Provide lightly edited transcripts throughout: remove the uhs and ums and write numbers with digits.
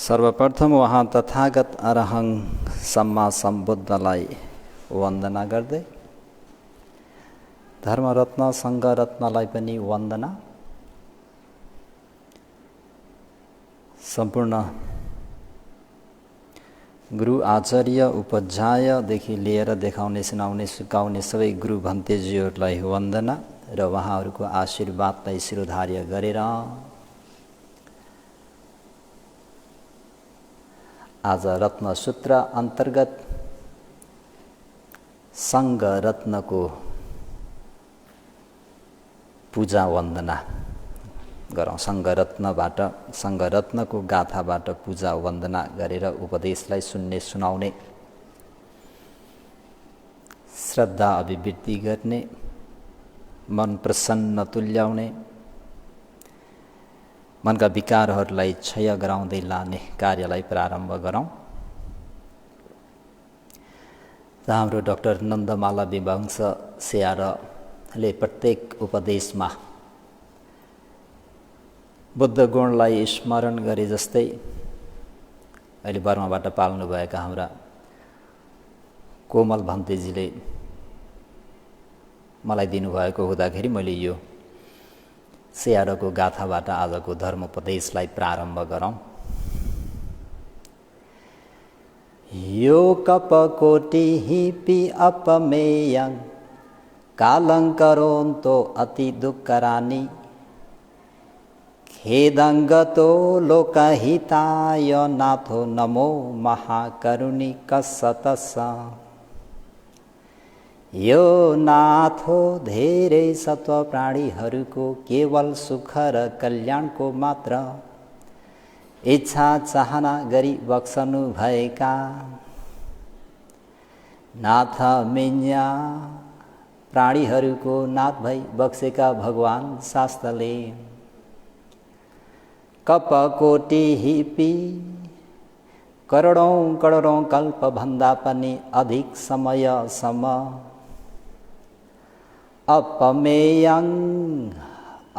सर्वप्रथम वहाँ तथागत अरहं सम्मा सम्बुद्धलाई वन्दना गर्दै धर्मरत्न सङ्घरत्नलाई पनि वन्दना। सम्पूर्ण गुरु आचार्य उपाध्यायदेखि लिएर देखाउने सुनाउने सिकाउने सबै गुरु भन्तेजीहरूलाई वन्दना र उहाँहरूको आशीर्वादलाई शिरोधार्य गरेर आज रत्नसूत्र अन्तर्गत सङ्घ रत्नको पूजा वन्दना गरौँ। सङ्घ रत्नको गाथाबाट पूजा वन्दना गरेर उपदेशलाई सुन्ने सुनाउने, श्रद्धा अभिवृद्धि गर्ने, मन प्रसन्न तुल्याउने, मनका विकारहरूलाई क्षय गराउँदै लाने कार्यलाई प्रारम्भ गरौँ। हाम्रो डाक्टर नन्दमाला विवंश स्याहारले प्रत्येक उपदेशमा बुद्ध गुणलाई स्मरण गरे जस्तै अहिले बर्माबाट पाल्नुभएका हाम्रा कोमल भन्तेजीले मलाई दिनुभएको हुँदाखेरि मैले यो स्याहारको गाथाबाट आजको धर्मोपदेशलाई प्रारम्भ गरौँ। यो कपकोटिः पि अपमेयं कालङ्करोन्तो अति दुःखराणि खेदङ्गतो लोकहिताय नाथो नमो महाकरुणिकसतस। यो नाथो धेरै सत्व प्राणीहरूको केवल सुख र कल्याणको मात्र इच्छा चाहना गरी बक्सनु भएका नाथ मिन्या प्राणीहरूको नाथ भई बक्सेका भगवान शास्त्रले कपकोटिः पि करोडौं कल्पभन्दा पनि अधिक समयसम्म अपमेयं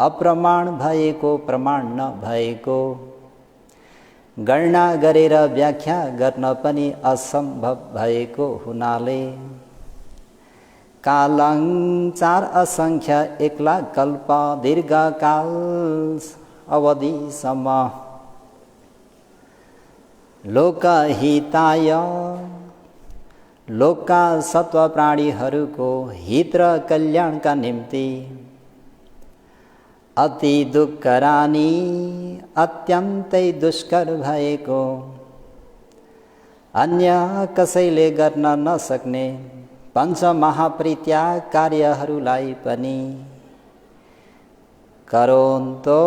अप्रमाण भएको, प्रमाण नभएको, गणना गरेर व्याख्या गर्न पनि असम्भव भएको हुनाले कालं 4 असङ्ख्य 1,00,000 कल्प दीर्घकाल अवधिसम्म लोकहिताय लोकका सत्व प्राणीहरूको हित र कल्याणका निम्ति अति दुःखरानी अत्यन्तै दुष्कर भएको अन्य कसैले गर्न नसक्ने पञ्चमहापरित्याग कार्यहरूलाई पनि करोन्तो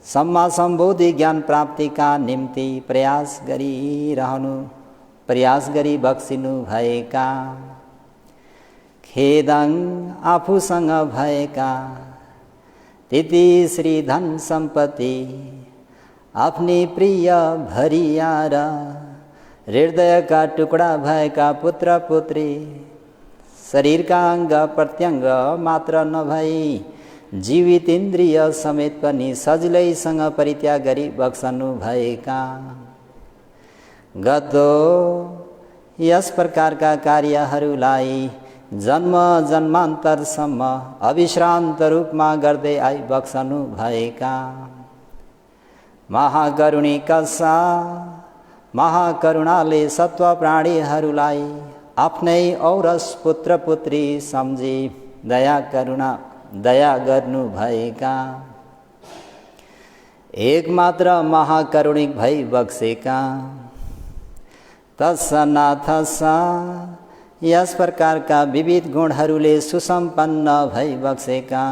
सम्मा सम्बोधि ज्ञान प्राप्तिका निम्ति प्रयास गरी बक्सिनु भएका खेदं आफूसँग भएका त्यति श्री धन सम्पत्ति आफ्नी प्रिय भरिया र हृदयका टुक्रा भएका पुत्र पुत्री शरीरका अङ्ग प्रत्यङ्ग मात्र नभई जीवित इन्द्रिय समेत पनि सजिलैसँग परित्याग गरी बक्सनु भएका गतो यस प्रकारका कार्यहरूलाई जन्म जन्मान्तरसम्म अविश्रान्त रूपमा गर्दै आई बक्सनु भएका महाकरुणिकसा महाकरुणाले सत्व प्राणीहरूलाई आफ्नै औरस पुत्र पुत्री सम्झी दया गर्नु भएका एकमात्र महाकरुणिक भई बक्सेका तत्सनाथसा यस प्रकारका विविध गुणहरूले सुसम्पन्न भई बक्सेका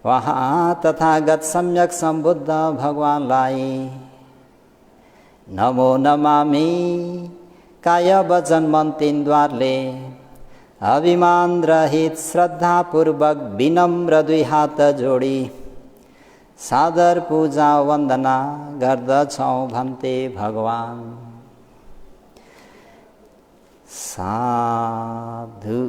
वहाँ तथागत सम्यक सम्बुद्ध भगवानलाई नमो नमामि काय वचन मन तीनद्वारले अभिमान रहित श्रद्धापूर्वक विनम्र 2 हात जोडी सादर पूजा वन्दना गर्दछौँ भन्ते भगवान। साधु।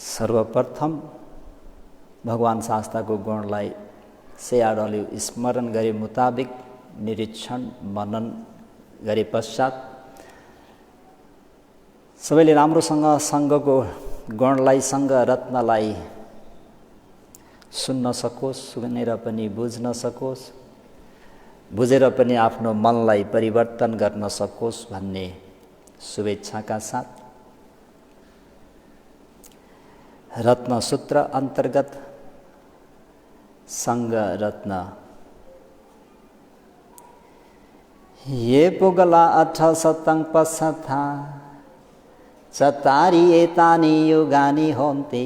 सर्वप्रथम भगवान शास्त्रको गुणलाई सेयाडले स्मरण गरे मुताबिक निरीक्षण मनन गरे पश्चात सबैले राम्रोसँग सङ्घको गुणलाई सङ्घ रत्नलाई सुन्न सकोस्, सुनेर पनि बुझ्न सकोस्, बुझेर पनि आफ्नो मनलाई परिवर्तन गर्न सकोस् भन्ने शुभेच्छाका साथ रत्न सूत्र अन्तर्गत सङ्घ रत्न ये पुगला 8 सतंग पसथा चतारी एतानि युगानि होन्ते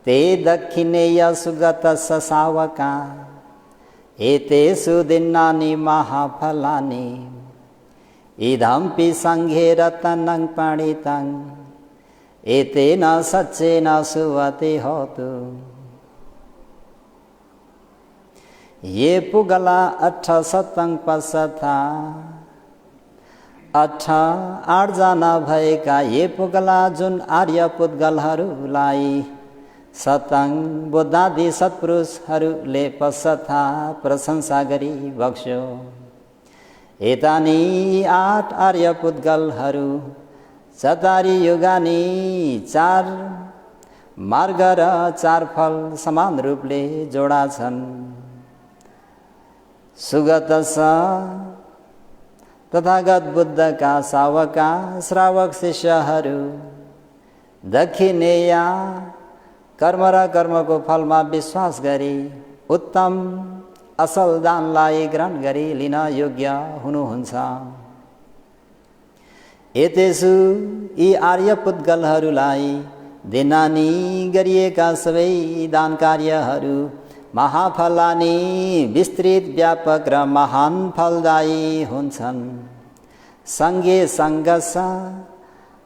ते दक्षिणेय सुगत ससावका एतेषु दिनानि महाफलानि इदम्पि सङ्घे रत्नं पणितं एतेन सच्चेन सुवते होतु। ये पुगला 8 सतंग पसथा 8 जना भएका ये पुगला जुन आर्य पुद्गलहरूलाई सतंग बुद्धादि सत्पुरुषहरूले पसथा प्रशंसा गरी बक्स्यो। एतानि 8 आर्य पुद्गलहरू चतारी युगानि 4 मार्ग र 4 फल समान रूपले जोडा छन्। सुगत तथागत बुद्धका सावका श्रावक शिष्यहरू दक्षिणेय कर्म र कर्मको फलमा विश्वास गरी उत्तम असल दानलाई ग्रहण गरी लिन योग्य हुनुहुन्छ। एतेषु यी आर्य पुद्गलहरूलाई दिनानि गरिएका सबै दान कार्यहरू महाफलानि विस्तृत व्यापक र महान फलदायी हुन्छन्। सङ्घे सङ्घस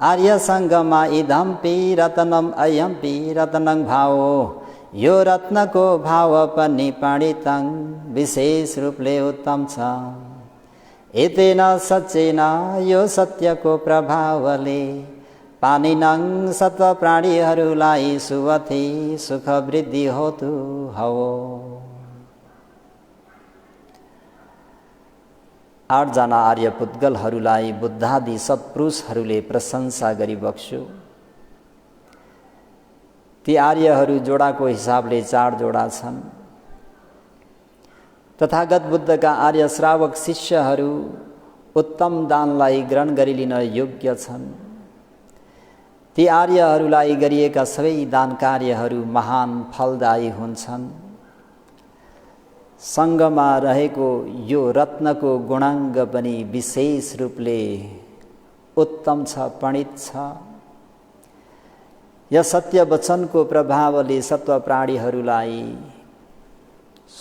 आर्य सङ्घमा इदम्पि रत्नम अयम्पि रत्नं भावो यो रत्नको भाव पनि पण्डितं विशेष रूपले उत्तम छ। एतेन सच्चेन यो सत्यको प्रभावले पानिनं सत्व प्राणीहरूलाई सुवथि सुख वृद्धि होतु हवो। 8 जना आर्य पुद्गलहरूलाई बुद्धादि सत्पुरुषहरूले प्रशंसा गरी बक्स्यो। ती आर्यहरू जोडाको हिसाबले 4 जोडा छन्। तथागत बुद्धका आर्य श्रावक शिष्यहरू उत्तम दानलाई ग्रहण गरी लिन योग्य छन्। ती आर्यहरूलाई गरिएका सबै दान कार्यहरू महान फलदायी हुन्छन्। सङ्घमा रहेको यो रत्नको गुणाङ्ग पनि विशेष रूपले उत्तम छ, पण्डित छ। यस सत्य वचनको प्रभावले सत्व प्राणीहरूलाई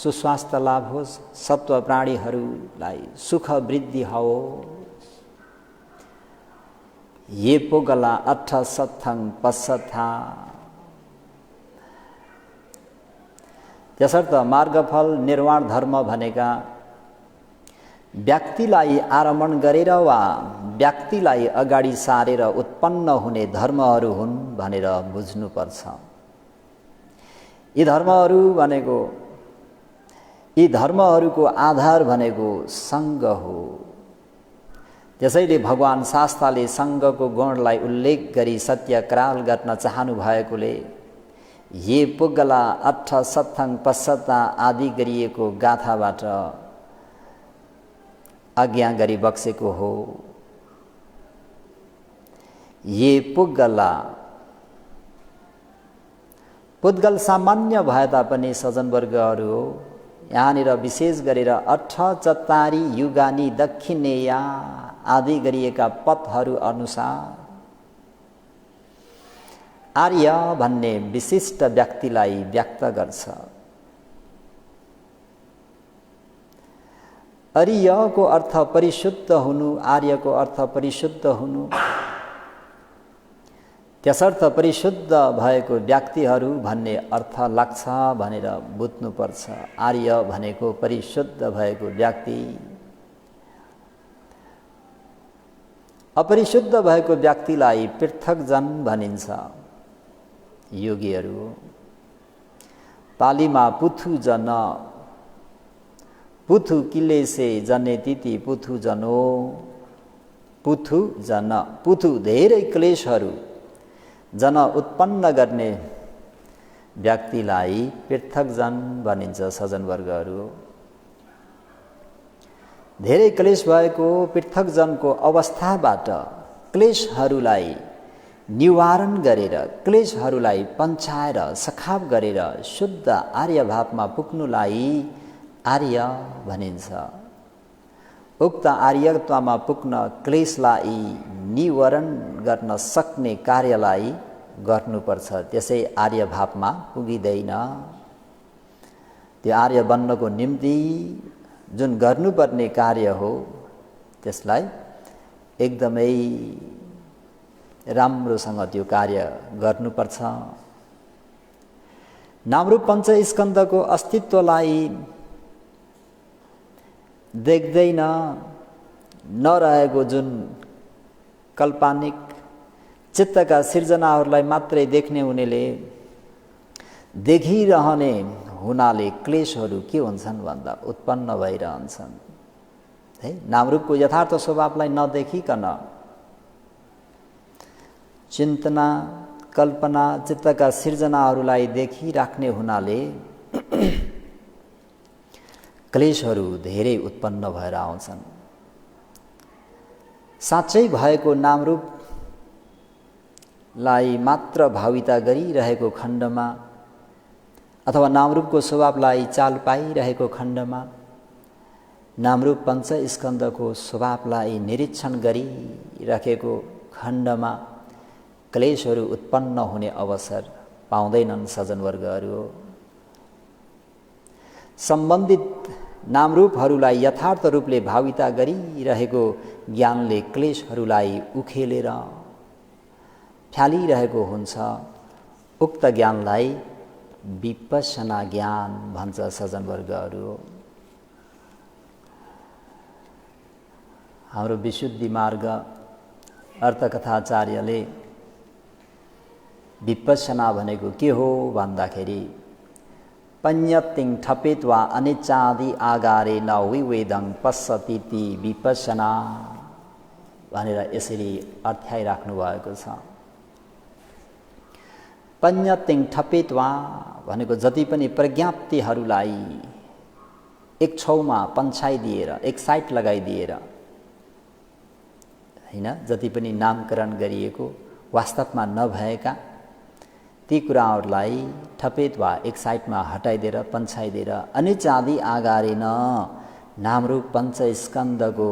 सुस्वास्थ्य लाभ होस्, सत्व प्राणीहरूलाई सुख वृद्धि होस्। ये पुगला 8 सतंग पसथा त्यसर्थ मार्गफल निर्वाण धर्म भनेका व्यक्तिलाई आरमण गरेर वा व्यक्तिलाई अगाडि सारेर उत्पन्न हुने धर्महरू हुन् भनेर बुझ्नुपर्छ। यी धर्महरूको आधार भनेको सङ्घ हो। त्यसैले भगवान शास्त्रले सङ्घको गुणलाई उल्लेख गरी सत्यक्राल गर्न चाहनु भएकोले ये पुगला 8 सतंग पसता आदि गरिएको गाथाबाट आज्ञा गरी बक्सेको हो। ये पुद्गल सामान्य भए तापनि सज्जनवर्गहरू हो। यहाँनिर विशेष गरेर 8 चतारी युगानी दक्षिणेय आदि गरिएका पथहरू अनुसार आर्य भन्ने विशिष्ट व्यक्तिलाई व्यक्त गर्छ। आर्यको अर्थ परिशुद्ध हुनु, आर्यको अर्थ परिशुद्ध हुनु। त्यसर्थ परिशुद्ध भएको व्यक्तिहरू भन्ने अर्थ लाग्छ भनेर बुझ्नुपर्छ। आर्य भनेको परिशुद्ध भएको व्यक्ति। अपरिशुद्ध भएको व्यक्तिलाई पृथक जन भनिन्छ। योगीहरू पालीमा पुथु जन पुथु किले से जने तिति पुथु जनो पुथु जन पुथु धेरै क्लेशहरू जन उत्पन्न गर्ने व्यक्तिलाई पृथक जन भनिन्छ। सज्जनवर्गहरू धेरै क्लेश भएको पृथक जनको अवस्थाबाट क्लेशहरूलाई निवारण गरेर क्लेशहरूलाई पन्छाएर सखाप गरेर शुद्ध आर्य भावमा पुग्नुलाई आर्य भनिन्छ। उक्त आर्यत्वमा पुग्न क्लेशलाई निवारण गर्न सक्ने कार्यलाई गर्नुपर्छ, त्यसै आर्य भावमा पुगिँदैन। त्यो आर्य बन्नको निम्ति जुन गर्नुपर्ने कार्य हो त्यसलाई एकदमै राम्रोसँग त्यो कार्य गर्नुपर्छ। नामरूप पञ्चस्कन्धको अस्तित्वलाई देख्दैन नरहेको जुन काल्पनिक चित्तका सिर्जनाहरूलाई मात्रै देख्ने हुनेले देखिरहने हुनाले क्लेशहरू के हुन्छन् भन्दा उत्पन्न भइरहन्छन् है। नामरूपको यथार्थ स्वभावलाई नदेखिकन चिन्तना कल्पना चित्तका सिर्जनाहरूलाई देखिराख्ने हुनाले क्लेशहरू धेरै उत्पन्न भएर आउँछन्। साँच्चै भएको नामरूपलाई मात्र भाविता गरिरहेको खण्डमा अथवा नामरूपको स्वभावलाई चाल पाइरहेको खण्डमा नामरूप पञ्चस्कन्धको स्वभावलाई निरीक्षण गरिराखेको खण्डमा क्लेशहरू उत्पन्न हुने अवसर पाउँदैनन् सज्जनवर्गहरू। सम्बन्धित नामरूपहरूलाई यथार्थ रूपले भाविता गरिरहेको ज्ञानले क्लेशहरूलाई उखेलेर फ्यालिरहेको हुन्छ। उक्त ज्ञानलाई विपश्यना ज्ञान भन्छ सज्जनवर्गहरू। हाम्रो विशुद्धि मार्ग अर्थकथाचार्यले विपश्यना भनेको के हो भन्दाखेरि पञ्यतिङ ठपेत्वा अनिच्चादि आगारे न विवेदं पश्यतीति विपश्यना भनेर यसरी अर्थ्याइराख्नु भएको छ। पञ्यतिङ ठपेत्वा भनेको जति पनि प्रज्ञाप्तिहरूलाई एक छौमा पन्छाइदिएर एक साइड लगाइदिएर हैन, जति पनि नामकरण गरिएको वास्तवमा नभएका ती कुराहरूलाई ठपेत्वा एक साइडमा हटाइदिएर पन्छाइदिएर अनित्य आदि आगारेन नामरूप पञ्चस्कन्धको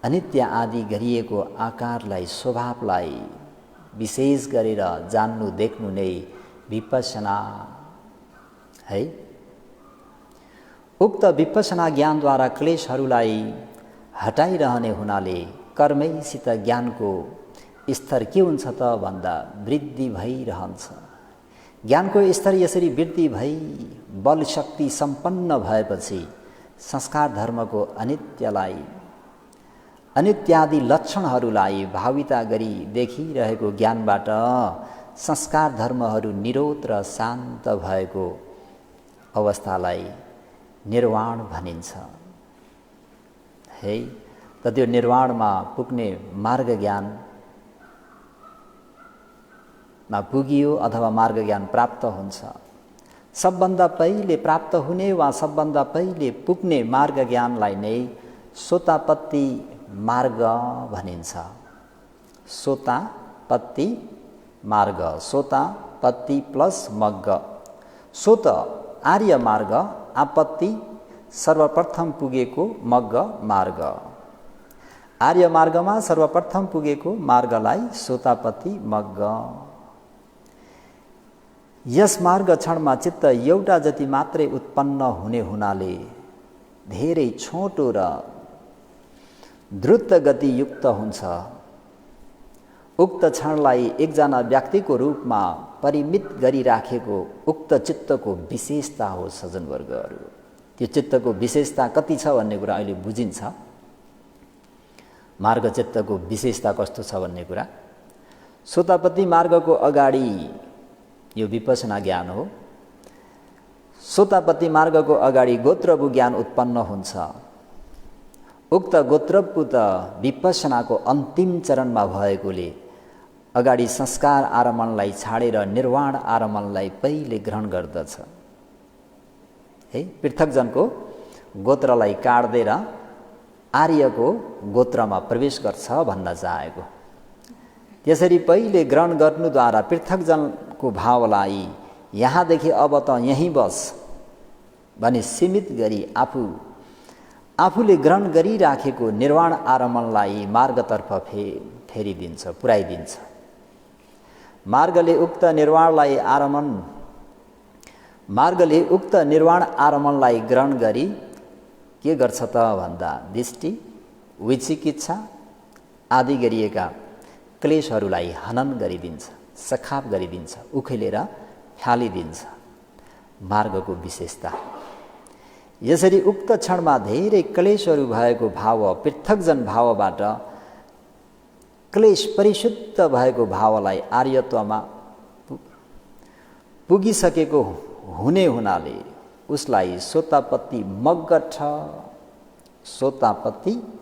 अनित्य आदि गरिएको आकारलाई स्वभावलाई विशेष गरेर जान्नु देख्नु नै विपश्यना है। उक्त विपश्यना ज्ञानद्वारा क्लेशहरूलाई हटाइरहने हुनाले कर्मैसित ज्ञानको स्तर के हुन्छ त भन्दा वृद्धि भइरहन्छ। ज्ञानको स्तर यसरी वृद्धि भई बल शक्ति सम्पन्न भएपछि संस्कार धर्मको अनित्यलाई अनित्यादि लक्षणहरूलाई भाविता गरी देखिरहेको ज्ञानबाट संस्कार धर्महरू निरोध र शान्त भएको अवस्थालाई निर्वाण भनिन्छ है। त त्यो निर्वाणमा पुग्ने मार्ग ज्ञानमा पुगियो अथवा मार्ग ज्ञान प्राप्त हुन्छ। सबभन्दा पहिले प्राप्त हुने वा सबभन्दा पहिले पुग्ने मार्ग ज्ञानलाई नै सोतापत्ति मार्ग भनिन्छ। सोतापत्ति मार्ग, सोतापत्ति प्लस मग्ग। सोत आर्य मार्ग, आपत्ति सर्वप्रथम पुगेको मग्ग मार्ग। आर्य मार्गमा सर्वप्रथम पुगेको मार्गलाई सोतापत्ति मग्ग। यस मार्ग क्षणमा चित्त एउटा जति मात्रै उत्पन्न हुने हुनाले धेरै छोटो र द्रुत गतियुक्त हुन्छ। उक्त क्षणलाई एकजना व्यक्तिको रूपमा परिमित गरिराखेको उक्त चित्तको विशेषता हो सज्जनवर्गहरू। त्यो चित्तको विशेषता कति छ भन्ने कुरा अहिले बुझिन्छ। मार्ग चित्तको विशेषता कस्तो छ भन्ने कुरा सोतापत्ति मार्गको अगाडि यो विपश्यना ज्ञान हो। सोतापत्ति मार्गको अगाडि गोत्रबु ज्ञान उत्पन्न हुन्छ। उक्त गोत्रबु त विपश्यनाको अन्तिम चरणमा भएकोले अगाडि संस्कार आरमणलाई छाडेर निर्वाण आरमणलाई पहिले ग्रहण गर्दछ। है, पृथकजनको गोत्रलाई काट्दै आर्यको गोत्रमा प्रवेश गर्छ भन्न चाहेको। त्यसरी पहिले ग्रहण गर्नुद्वारा पृथकजनको भावलाई यहाँदेखि अब त यहीँ बस भनी सीमित गरी आफूले ग्रहण गरिराखेको निर्वाण आरमणलाई मार्गतर्फ फेरिदिन्छ, पुर्याइदिन्छ। मार्गले उक्त निर्वाण आरमणलाई ग्रहण गरी के गर्छ त भन्दा दृष्टि, विचिकित्सा आदि गरिएका क्लेशहरूलाई हनन गरिदिन्छ, सखाप गरिदिन्छ, उखेलेर फालिदिन्छ। मार्गको विशेषता यसरी उक्त क्षणमा धेरै क्लेशहरू भएको भाव पृथकजन भावबाट क्लेश परिशुद्ध भएको भावलाई आर्यत्वमा पुगिसकेको हुने हुनाले उसलाई सोतापत्ति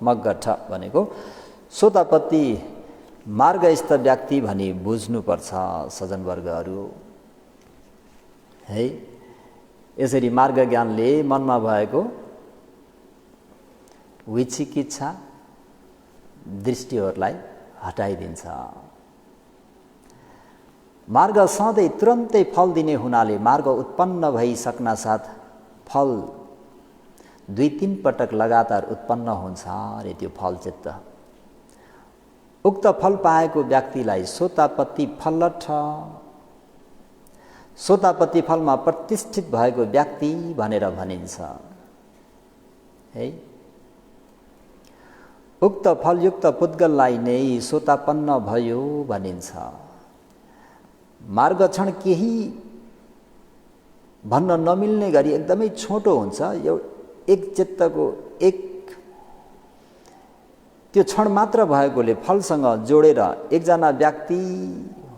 मग्गठ भनेको सोतापत्ति मार्गस्थ व्यक्ति भनी बुझ्नुपर्छ सज्जनवर्गहरू। है, यसरी मार्ग ज्ञानले मनमा भएको विचिकित्सा दृष्टिहरूलाई हटाइदिन्छ। मार्ग सधैँ तुरन्तै फल दिने हुनाले मार्ग उत्पन्न भइसक्न साथ फल 2-3 पटक लगातार उत्पन्न हुन्छ रे त्यो फल चित्त। उक्त फल पाएको व्यक्तिलाई सोतापत्ति फलठ, सोतापत्ति फलमा प्रतिष्ठित भएको व्यक्ति भनेर भनिन्छ। है, उक्त फलयुक्त पुद्गललाई नै सोतापन्न भयो भनिन्छ। मार्ग क्षण केही भन्न नमिल्ने गरी एकदमै छोटो हुन्छ। एक चित्तको त्यो क्षण मात्र भएकोले फलसँग जोडेर एकजना व्यक्ति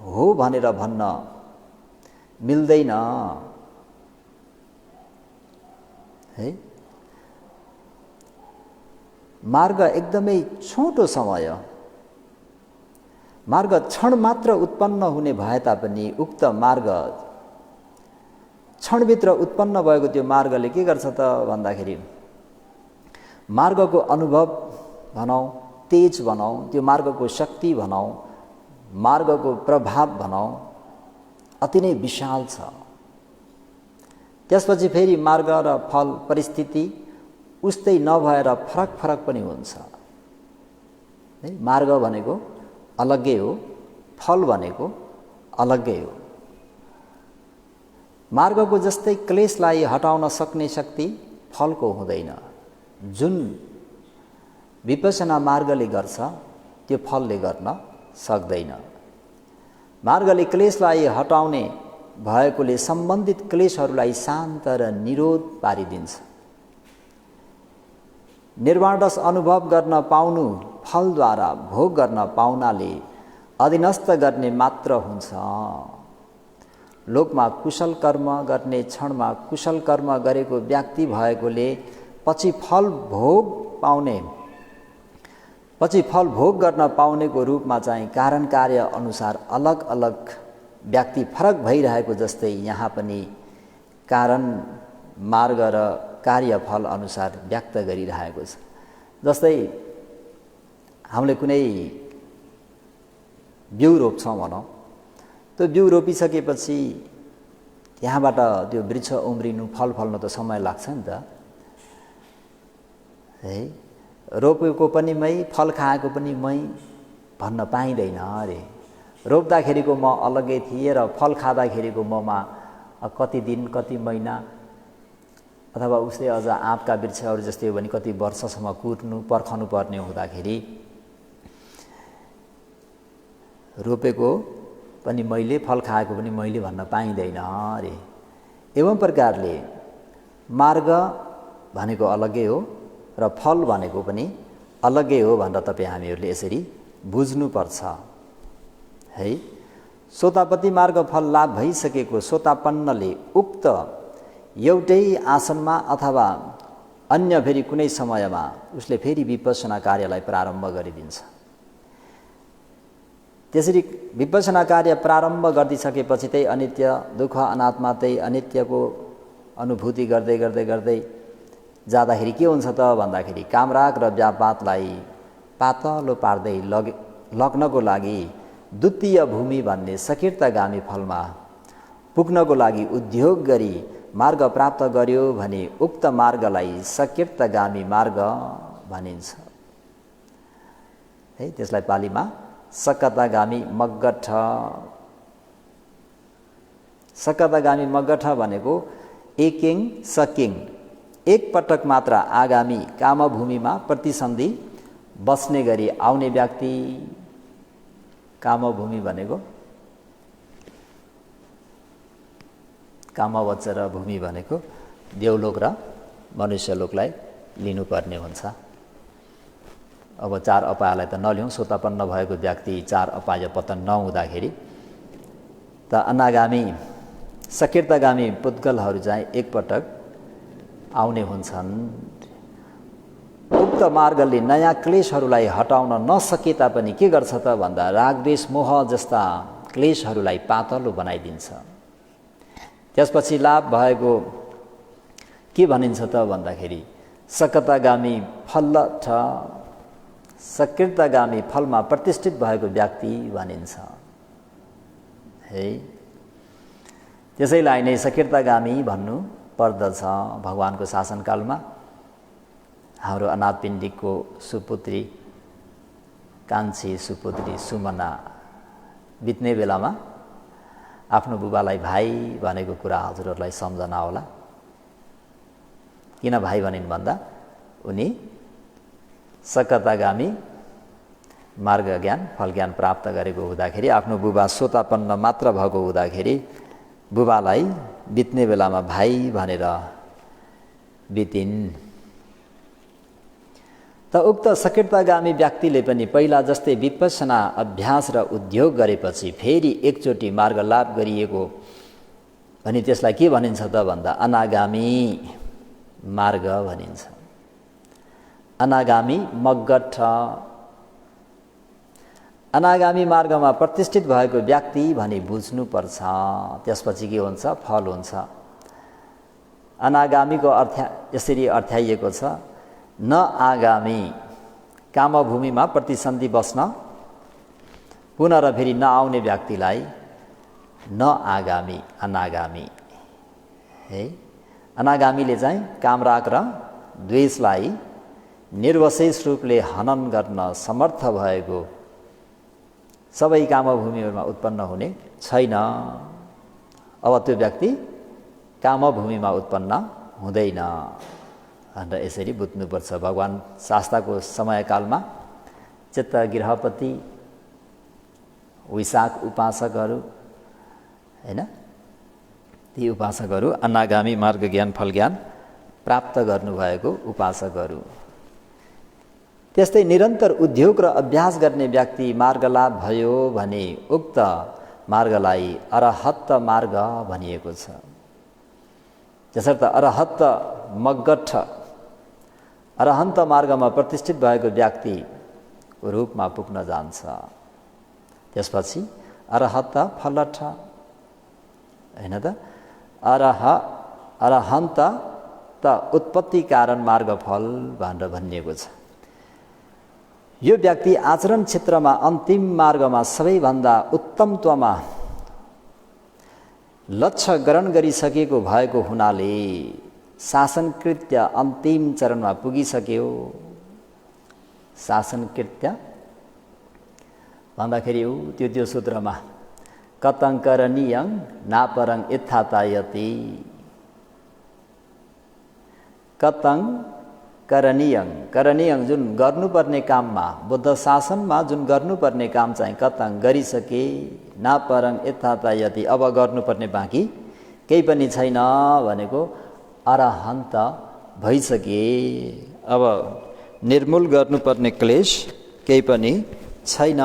हो भनेर भन्न मिल्दैन। है, मार्ग एकदमै छोटो समय, मार्ग क्षण मात्र उत्पन्न हुने भए तापनि उक्त मार्ग क्षणभित्र उत्पन्न भएको त्यो मार्गले के गर्छ त भन्दाखेरि मार्गको अनुभव भनौँ, तेज भनौँ, त्यो मार्गको शक्ति भनौँ, मार्गको प्रभाव भनौँ, अति नै विशाल छ। त्यसपछि फेरि मार्ग र फल परिस्थिति उस्तै नभएर फरक पनि हुन्छ। है, मार्ग भनेको अलग्गै हो, फल भनेको अलग्गै हो। मार्गको जस्तै क्लेशलाई हटाउन सक्ने शक्ति फलको हुँदैन। जुन विपश्यना मार्गले गर्छ त्यो फलले गर्न सक्दैन। मार्गले क्लेशलाई हटाउने भएकोले सम्बन्धित क्लेशहरूलाई शान्त र निरोध पारिदिन्छ। निर्वाणरस अनुभव गर्न पाउनु फलद्वारा भोग गर्न पाउनाले अधीनस्थ गर्ने मात्र हुन्छ। लोकमा कुशल कर्म गर्ने क्षणमा कुशल कर्म गरेको व्यक्ति भएकोले पछि फल भोग गर्न पाउनेको रूपमा चाहिँ कारण कार्य अनुसार अलग अलग व्यक्ति फरक भइरहेको जस्तै यहाँ पनि कारण मार्ग र कार्यफल अनुसार व्यक्त गरिरहेको छ। जस्तै हामीले कुनै बिउ रोप्छौँ भनौँ, त्यो बिउ रोपिसकेपछि त्यहाँबाट त्यो वृक्ष उम्रिनु फल फल्नु त समय लाग्छ नि त। है, रोपेको पनि मै, फल खाएको पनि मै भन्न पाइँदैन अरे। रोप्दाखेरिको म अलग्गै थिएँ र फल खाँदाखेरिको ममा कति दिन कति महिना अथवा उसले अझ आँपका वृक्षहरू जस्तै हो भने कति वर्षसम्म पर्खनु पर्ने हुँदाखेरि रोपेको पनि मैले, फल खाएको पनि मैले भन्न पाइँदैन अरे। एवं प्रकारले मार्ग भनेको अलग्गै हो र फल भनेको पनि अलग्गै हो भनेर तपाईँ हामीहरूले यसरी बुझ्नुपर्छ। है, सोतापत्ति मार्ग फल लाभ भइसकेको सोतापन्नले उक्त एउटै आसनमा अथवा अन्य फेरि कुनै समयमा उसले फेरि विपश्यना कार्यलाई प्रारम्भ गरिदिन्छ। त्यसरी विपश्यना कार्य प्रारम्भ गरिदिसकेपछि त्यही अनित्य, दुःख, अनात्मा, त्यही अनित्यको अनुभूति गर्दै गर्दै गर्दै जाँदाखेरि के हुन्छ त भन्दाखेरि कामराग र व्यापातलाई पातलो पार्दै लग्नको लागि द्वितीय भूमि भन्ने सकृतगामी फलमा पुग्नको लागि उद्योग गरी मार्ग प्राप्त गर्यो भने उक्त मार्गलाई सकृतगामी मार्ग भनिन्छ। है, त्यसलाई पालीमा सकतगामी मग्गठ। सकतगामी मग्गठ भनेको एकिङ सकिङ, एक पटक मात्र आगामी कामभूमिमा प्रतिसन्धि बस्ने गरी आउने व्यक्ति। कामभूमि भनेको कामवचर भूमि भनेको देवलोक र मनुष्यलोकलाई लिनुपर्ने हुन्छ। अब 4 अपायलाई त नलिउँ, सोतापन्न भएको व्यक्ति 4 अपाय पतन नहुँदाखेरि त अनागामी सकृतगामी पुद्गलहरू चाहिँ एकपटक आउने हुन्छन्। उक्त मार्गले नयाँ क्लेशहरूलाई हटाउन नसके तापनि के गर्छ त भन्दा रागद्वेष मोह जस्ता क्लेशहरूलाई पातलो बनाइदिन्छ। त्यसपछि लाभ भएको के भनिन्छ त भन्दाखेरि सकतगामी फलठ, सकृतगामी फलमा प्रतिष्ठित भएको व्यक्ति भनिन्छ। है, त्यसैलाई नै सकृतगामी भन्नु पर्दछ। भगवानको शासनकालमा हाम्रो अनाथपिण्डिकको सुपुत्री कान्छी सुपुत्री सुमना बित्ने बेलामा आफ्नो बुबालाई भाइ भनेको कुरा हजुरहरूलाई सम्झना होला। किन भाइ भनिन् भन्दा उनी सकतगामी मार्ग ज्ञान फल ज्ञान प्राप्त गरेको हुँदाखेरि आफ्नो बुबा सोतापन्न मात्र भएको हुँदाखेरि बुबालाई बित्ने बेलामा भाइ भनेर बितिन्। त उक्त सकृतगामी व्यक्तिले पनि पहिला जस्तै विपश्यना अभ्यास र उद्योग गरेपछि फेरि एकचोटि मार्ग लाभ गरिएको अनि त्यसलाई के भनिन्छ त भन्दा अनागामी मार्ग भनिन्छ। अनागामी मग्गठ। अनागामी मार्गमा प्रतिष्ठित भएको व्यक्ति भनी बुझ्नुपर्छ। त्यसपछि के हुन्छ? फल हुन्छ। अनागामीको अर्थ यसरी अर्थाइएको छ, न आगामी कामभूमिमा प्रतिसन्धि बस्न पुनः र फेरि नआउने व्यक्तिलाई न आगामी अनागामी। है, अनागामीले चाहिँ कामराग र द्वेषलाई निर्वशेष रूपले हनन गर्न समर्थ भएको सबै कामभूमिहरूमा उत्पन्न हुने छैन। अब त्यो व्यक्ति कामभूमिमा उत्पन्न हुँदैन भनेर यसरी बुझ्नुपर्छ। भगवान शास्ताको समयकालमा चित्त गृहपति विशाख उपासकहरू हैन, ती उपासकहरू अनागामी मार्ग ज्ञान फल ज्ञान प्राप्त गर्नुभएको उपासकहरू। त्यस्तै निरन्तर उद्योग र अभ्यास गर्ने व्यक्ति मार्गलाभ भयो भने उक्त मार्गलाई अरहत्त मार्ग भनिएको छ। त्यसर्थ अरहत्त मग्गठ अरहन्त मार्गमा प्रतिष्ठित भएको व्यक्तिको रूपमा पुग्न जान्छ। त्यसपछि अरहत्त फलठ हैन त, अरहन्त त उत्पत्ति कारण मार्ग फल भनेर भनिएको छ। यो व्यक्ति आचरण क्षेत्रमा अन्तिम मार्गमा सबैभन्दा उत्तमत्वमा लक्ष्य ग्रहण गरिसकेको भएको हुनाले शासनकृत्य अन्तिम चरणमा पुगिसक्यो। शासनकृत्य भन्दाखेरि त्यो सूत्रमा कतं करणीयं नापरं इत्थातायति। कतं करणीयं, करणीयं जुन गर्नुपर्ने काममा, बुद्ध शासनमा जुन गर्नुपर्ने काम चाहिँ कतं गरिसके, नापरं इत्थातायति, अब गर्नुपर्ने बाँकी केही पनि छैन भनेको अरहन्त भइसके। अब निर्मूल गर्नुपर्ने क्लेश केही पनि छैन।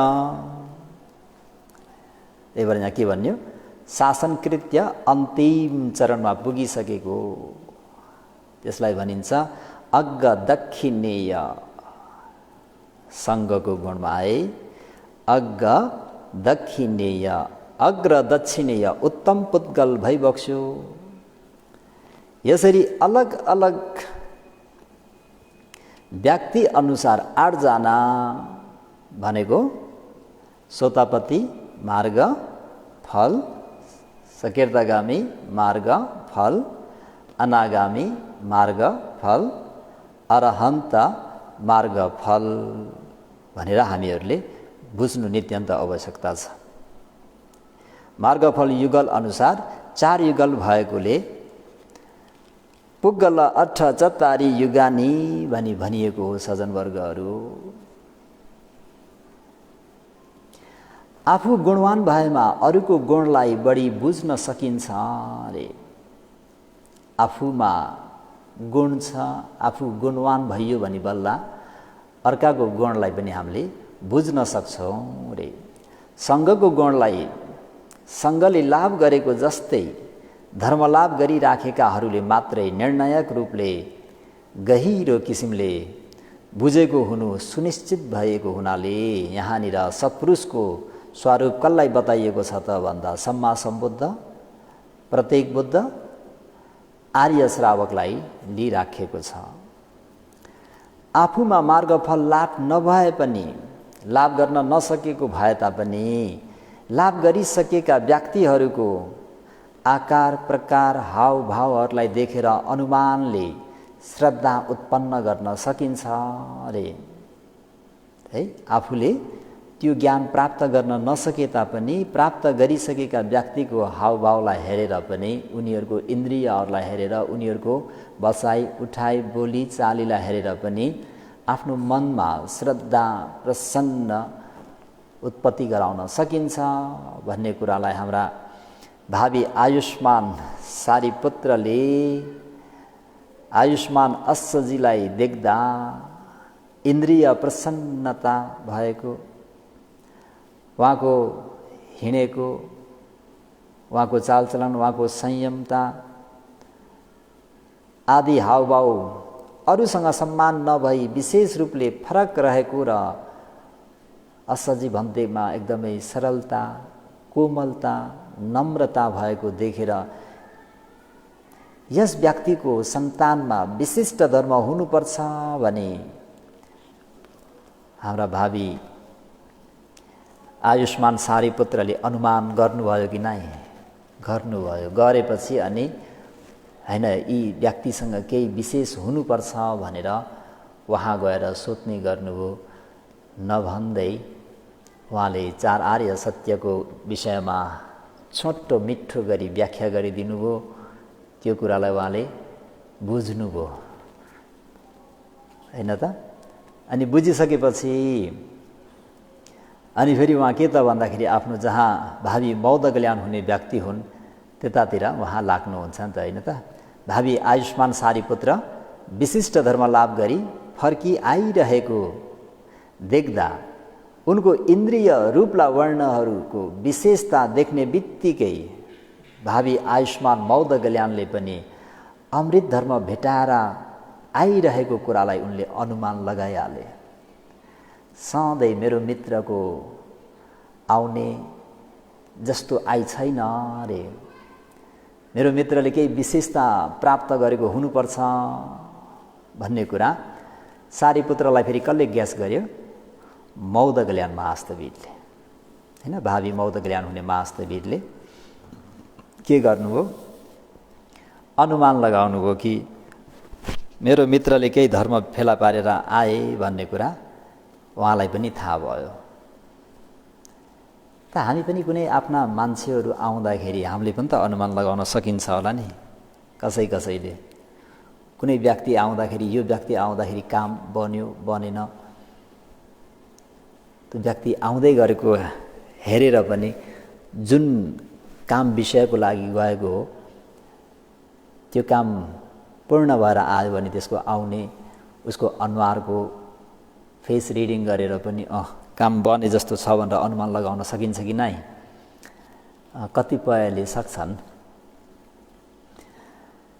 त्यही भएर यहाँ के भन्यो? शासनकृत्य अन्तिम चरणमा पुगिसकेको, त्यसलाई भनिन्छ अग्ग दक्षिणेय। सङ्घको गुणमा आए अग्ग दक्षिणेय, अग्र दक्षिणेय, उत्तम पुद्गल भइबक्स्यो। यसरी अलग अलग व्यक्ति अनुसार 8 जना भनेको सोतापति मार्ग फल, सकेर्तागामी मार्ग फल, अनागामी मार्ग फल, अरहन्त मार्ग फल भनेर हामीहरूले बुझ्नु नित्यन्त आवश्यकता छ। मार्गफल युगल अनुसार 4 युगल भएकोले पुग्गल 48 युगानी भनिएको हो। सज्जनवर्गहरू, आफू गुणवान भएमा अरूको गुणलाई बढी बुझ्न सकिन्छ रे। आफूमा गुण छ, आफू गुणवान भइयो भने बल्ल अर्काको गुणलाई पनि हामीले बुझ्न सक्छौँ रे। सङ्घको गुणलाई सङ्घले लाभ गरेको जस्तै धर्मलाभ गरिराखेकाहरूले मात्रै निर्णायक रूपले गहिरो किसिमले बुझेको हुनु सुनिश्चित भएको हुनाले यहाँनिर सत्पुरुषको स्वरूप कसलाई बताइएको छ त भन्दा सम्मा सम्बुद्ध, प्रत्येक बुद्ध, आर्य श्रावकलाई लिइराखेको छ। आफूमा मार्गफल लाभ नभए पनि, लाभ गर्न नसकेको भए तापनि लाभ गरिसकेका व्यक्तिहरूको आकार प्रकार हावभावहरूलाई देखेर अनुमानले श्रद्धा उत्पन्न गर्न सकिन्छ रे। है, आफूले त्यो ज्ञान प्राप्त गर्न नसके तापनि प्राप्त गरिसकेका व्यक्तिको हावभावलाई हेरेर पनि, उनीहरूको इन्द्रियहरूलाई हेरेर, उनीहरूको बसाइ उठाइ बोली चालीलाई हेरेर पनि आफ्नो मनमा श्रद्धा प्रसन्न उत्पत्ति गराउन सकिन्छ भन्ने कुरालाई हाम्रा भावी आयुष्मान सारीपुत्रले आयुष्मान अश्वजीलाई देख्दा इन्द्रिय प्रसन्नता भएको, उहाँको हिँडेको, उहाँको चालचलन, उहाँको संयमता आदि हावभाव अरूसँग सम्मान नभई विशेष रूपले फरक रहेको र अश्वजी भन्तेमा एकदमै सरलता, कोमलता, नम्रता भएको देखेर यस व्यक्तिको सन्तानमा विशिष्ट धर्म हुनुपर्छ भने हाम्रा भावी आयुष्मान सारीपुत्रले अनुमान गर्नुभयो कि नै? गर्नुभयो। गरेपछि अनि हैन यी व्यक्तिसँग केही विशेष हुनुपर्छ भनेर वहाँ गएर सोध्ने गर्नुभयो। नभन्दै उहाँले 4 आर्य सत्यको विषयमा छोटो मिठो गरी व्याख्या गरिदिनुभयो। त्यो कुरालाई उहाँले बुझ्नुभयो, हैन त? अनि बुझिसकेपछि अनि फेरि उहाँ के त भन्दाखेरि आफ्नो जहाँ भावी बौद्ध कल्याण हुने व्यक्ति हुन् त्यतातिर उहाँ लाग्नुहुन्छ नि त, हैन त? भावी आयुष्मान सारीपुत्र विशिष्ट धर्म लाभ गरी फर्की आइरहेको देख्दा उनको इन्द्रिय रूपला वर्णहरूको विशेषता देख्ने बित्तिकै भावी आयुष्मान बौद्ध कल्याणले पनि अमृत धर्म भेटाएर आइरहेको कुरालाई उनले अनुमान लगाइहाले। सधैँ मेरो मित्रको आउने जस्तो आई छैन रे, मेरो मित्रले केही विशेषता प्राप्त गरेको हुनुपर्छ भन्ने कुरा सारीपुत्रलाई फेरि कसले ग्यास गर्यो? बौद्ध कल्याण महास्तवीरले, हैन? भावी बौद्ध कल्याण हुने महास्तवीरले के गर्नुभयो? अनुमान लगाउनुभयो कि मेरो मित्रले केही धर्म फेला पारेर आए भन्ने कुरा उहाँलाई पनि थाहा भयो। त हामी पनि कुनै आफ्ना मान्छेहरू आउँदाखेरि हामीले पनि त अनुमान लगाउन सकिन्छ होला नि। कसैले कुनै व्यक्ति आउँदाखेरि यो व्यक्ति आउँदाखेरि काम बन्यो बनेन, त्यो व्यक्ति आउँदै गरेको हेरेर पनि जुन काम विषयको लागि गएको हो त्यो काम पूर्ण भएर आयो भने त्यसको आउने उसको अनुहारको फेस रिडिङ गरेर पनि काम बने जस्तो छ भनेर अनुमान लगाउन सकिन्छ कि नै? कतिपयले सक्छन्।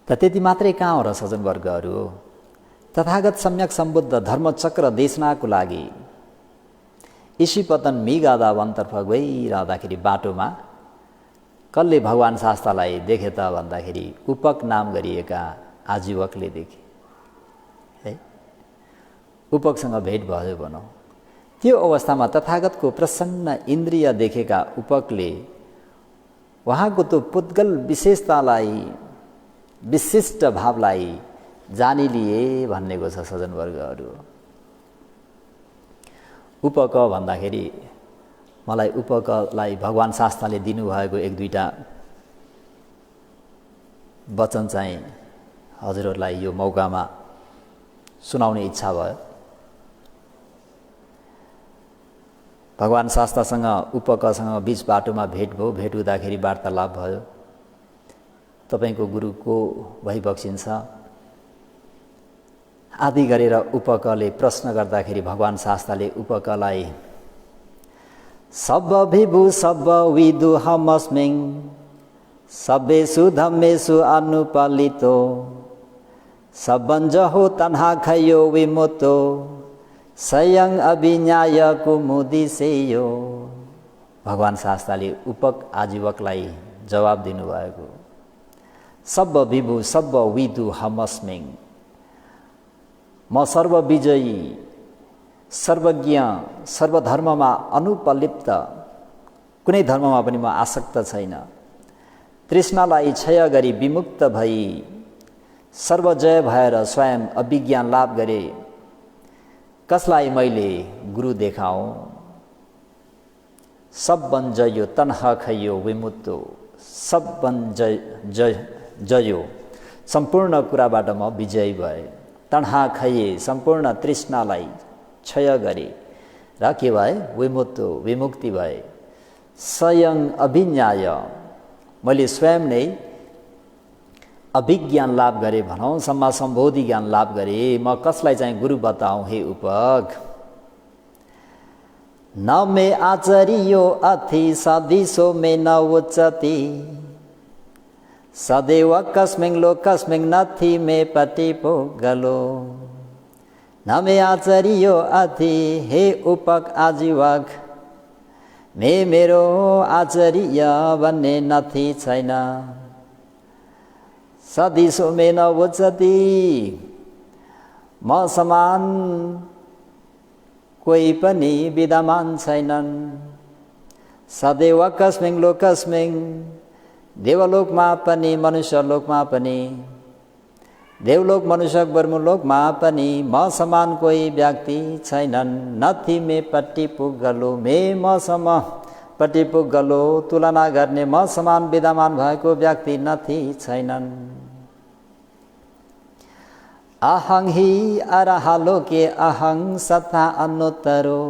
त त्यति मात्रै कहाँ हो र सज्जनवर्गहरू? तथागत सम्यक सम्बुद्ध धर्मचक्र देशनाको लागि ईशीपतन मिगादावनतर्फ गइरहँदाखेरि बाटोमा कसले भगवान् शास्तालाई देखे त भन्दाखेरि उपक नाम गरिएका आजीवकले देखे है। उपकसँग भेट भयो भनौँ। त्यो अवस्थामा तथागतको प्रसन्न इन्द्रिय देखेका उपकले उहाँको त्यो पुद्गल विशेषतालाई, विशिष्ट भावलाई जानिलिए भन्नेको छ सज्जनवर्गहरू। उपक भन्दाखेरि मलाई उपकलाई भगवान् शास्ताले दिनुभएको एक दुईटा वचन चाहिँ हजुरहरूलाई यो मौकामा सुनाउने इच्छा भयो। भगवान् शास्तासँग उपकसँग बीच बाटोमा भेट भयो। भेट हुँदाखेरि वार्तालाप भयो। तपाईको गुरु को भइबक्सिन्छ आदि गरेर उपकले प्रश्न गर्दाखेरि भगवान् शास्ताले उपकलाई सब विभु सब विदु हमस्मिङ सबेषु धम्मेषु अनुपालितो सबञ्जहो तन्हा खयो विमुतो स्वयं अभिज्ञाय कुमुदिसेयो। भगवान् शास्ताले उपक आजीवकलाई जवाब दिनुभएको, सब विभु सब विदु हमस्मिङ, म सर्वविजयी, सर्वज्ञ, सर्वधर्ममा अनुपलिप्त, कुनै धर्ममा पनि म आसक्त छैन, तृष्णालाई क्षय गरी विमुक्त भई सर्वजय भएर स्वयं अभिज्ञान लाभ गरे। कसलाई मैले गुरु देखाऊँ? सबन जयो तन्हा खयो विमुक्तो, सबन जयो सम्पूर्ण कुराबाट म विजयी भए। तन्हा खये सम्पूर्ण तृष्णालाई क्षय गरे र के भए? विमुक्तो विमुक्ति भए। स्वयं अभिज्ञाय मैले स्वयं नै अभिज्ञान लाभ गरे भनौँ, सम्मा सम्बोधि ज्ञान लाभ गरे। म कसलाई चाहिँ गुरु बताऊँ हे उपक? न मे आचरियो अथि सदिशो मे न उच्चति सदैव कस्मिङ लोकस्मिङ नथि मे पटिपो गलो। न मे आचरियो अथि हे उपक आजीवक, मेरो आचर्य भन्ने नथि छैन। सदिशो मे न उच्चति म समान कोही पनि विद्यमान छैनन्। सदैव कस्मिङ लोकस्मिङ देवलोकमा पनि मनुष्यलोकमा पनि, देवलोक मनुष्य ब्रह्मलोकमा पनि म समान कोही व्यक्ति छैनन्। नथि मे पट्टि पुगलो, म सम पट्टि पुगलो तुलना गर्ने म समान विद्यमान भएको व्यक्ति नथि छैनन्। अहं हि अरहालोके अहं सत्ता अनुत्तरो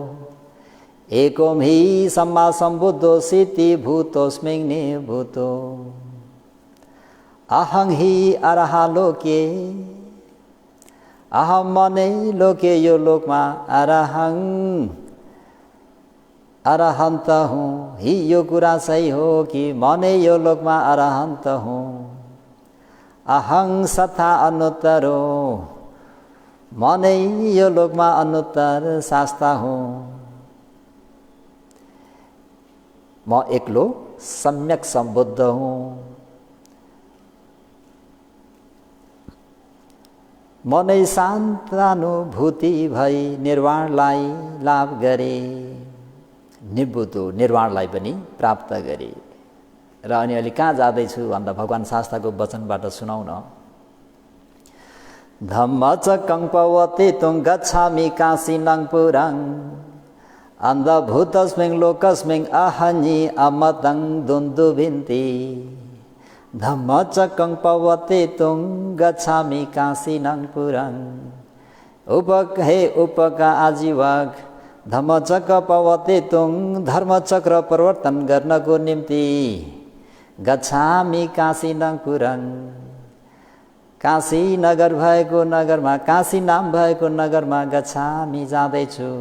एकोम हि सम्मा सम्बुद्धो सिद्धि भूतोस्मिङ निभूतो। अहं हि अरहालोके अहम म नै लोके यो लोकमा अरहं अरहन्त हुँ। हि यो कुरा सही हो कि म नै यो लोकमा अरहन्त हुँ। अहं सत्ता अनुत्तरो म नै यो लोकमा अनुत्तर शास्ता हुँ। म एक्लो सम्यक सम्बुद्ध हुँ। म नै शान्तानुभूति भई निर्वाणलाई लाभ गरे। निभूतो निर्वाणलाई पनि प्राप्त गरे। र अनि अहिले कहाँ जाँदैछु भन्दा भगवान् शास्ताको वचनबाट सुनाउन। धम्मचक्कं पवतितुं गच्छामि काशीनं पुरं अन्धभूतस्मिं लोकस्मिं अहन्यि अमतं दुन्दुभिन्ति। धम्मचक्कं पवतितुं गच्छामि काशीनं पुरं। उपक हे उपक आजीवक, धम्मचक्र पवतितुं धर्मचक्र परिवर्तन गर्नको निम्ति गच्छामि काशीनं पुरं। काशी नगर भएको नगरमा, काशी नाम भएको नगरमा गच्छामि जाँदैछु।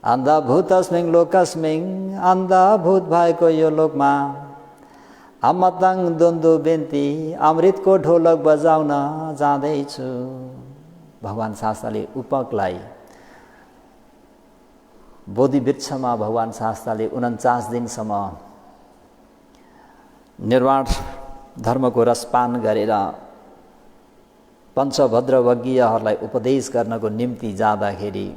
अन्धभूतस्मिं लोकस्मिं अन्धभूत भएको यो लोकमा अमताङ द्वन्द्व बेन्ती अमृतको ढोलक बजाउन जाँदैछु। भगवान शास्ताले उपकलाई बोधि वृक्षमा भगवान शास्ताले 49 दिनसम्म निर्वाण धर्मको रसपान गरेर पञ्चभद्रवज्ञहरूलाई उपदेश गर्नको निम्ति जाँदाखेरि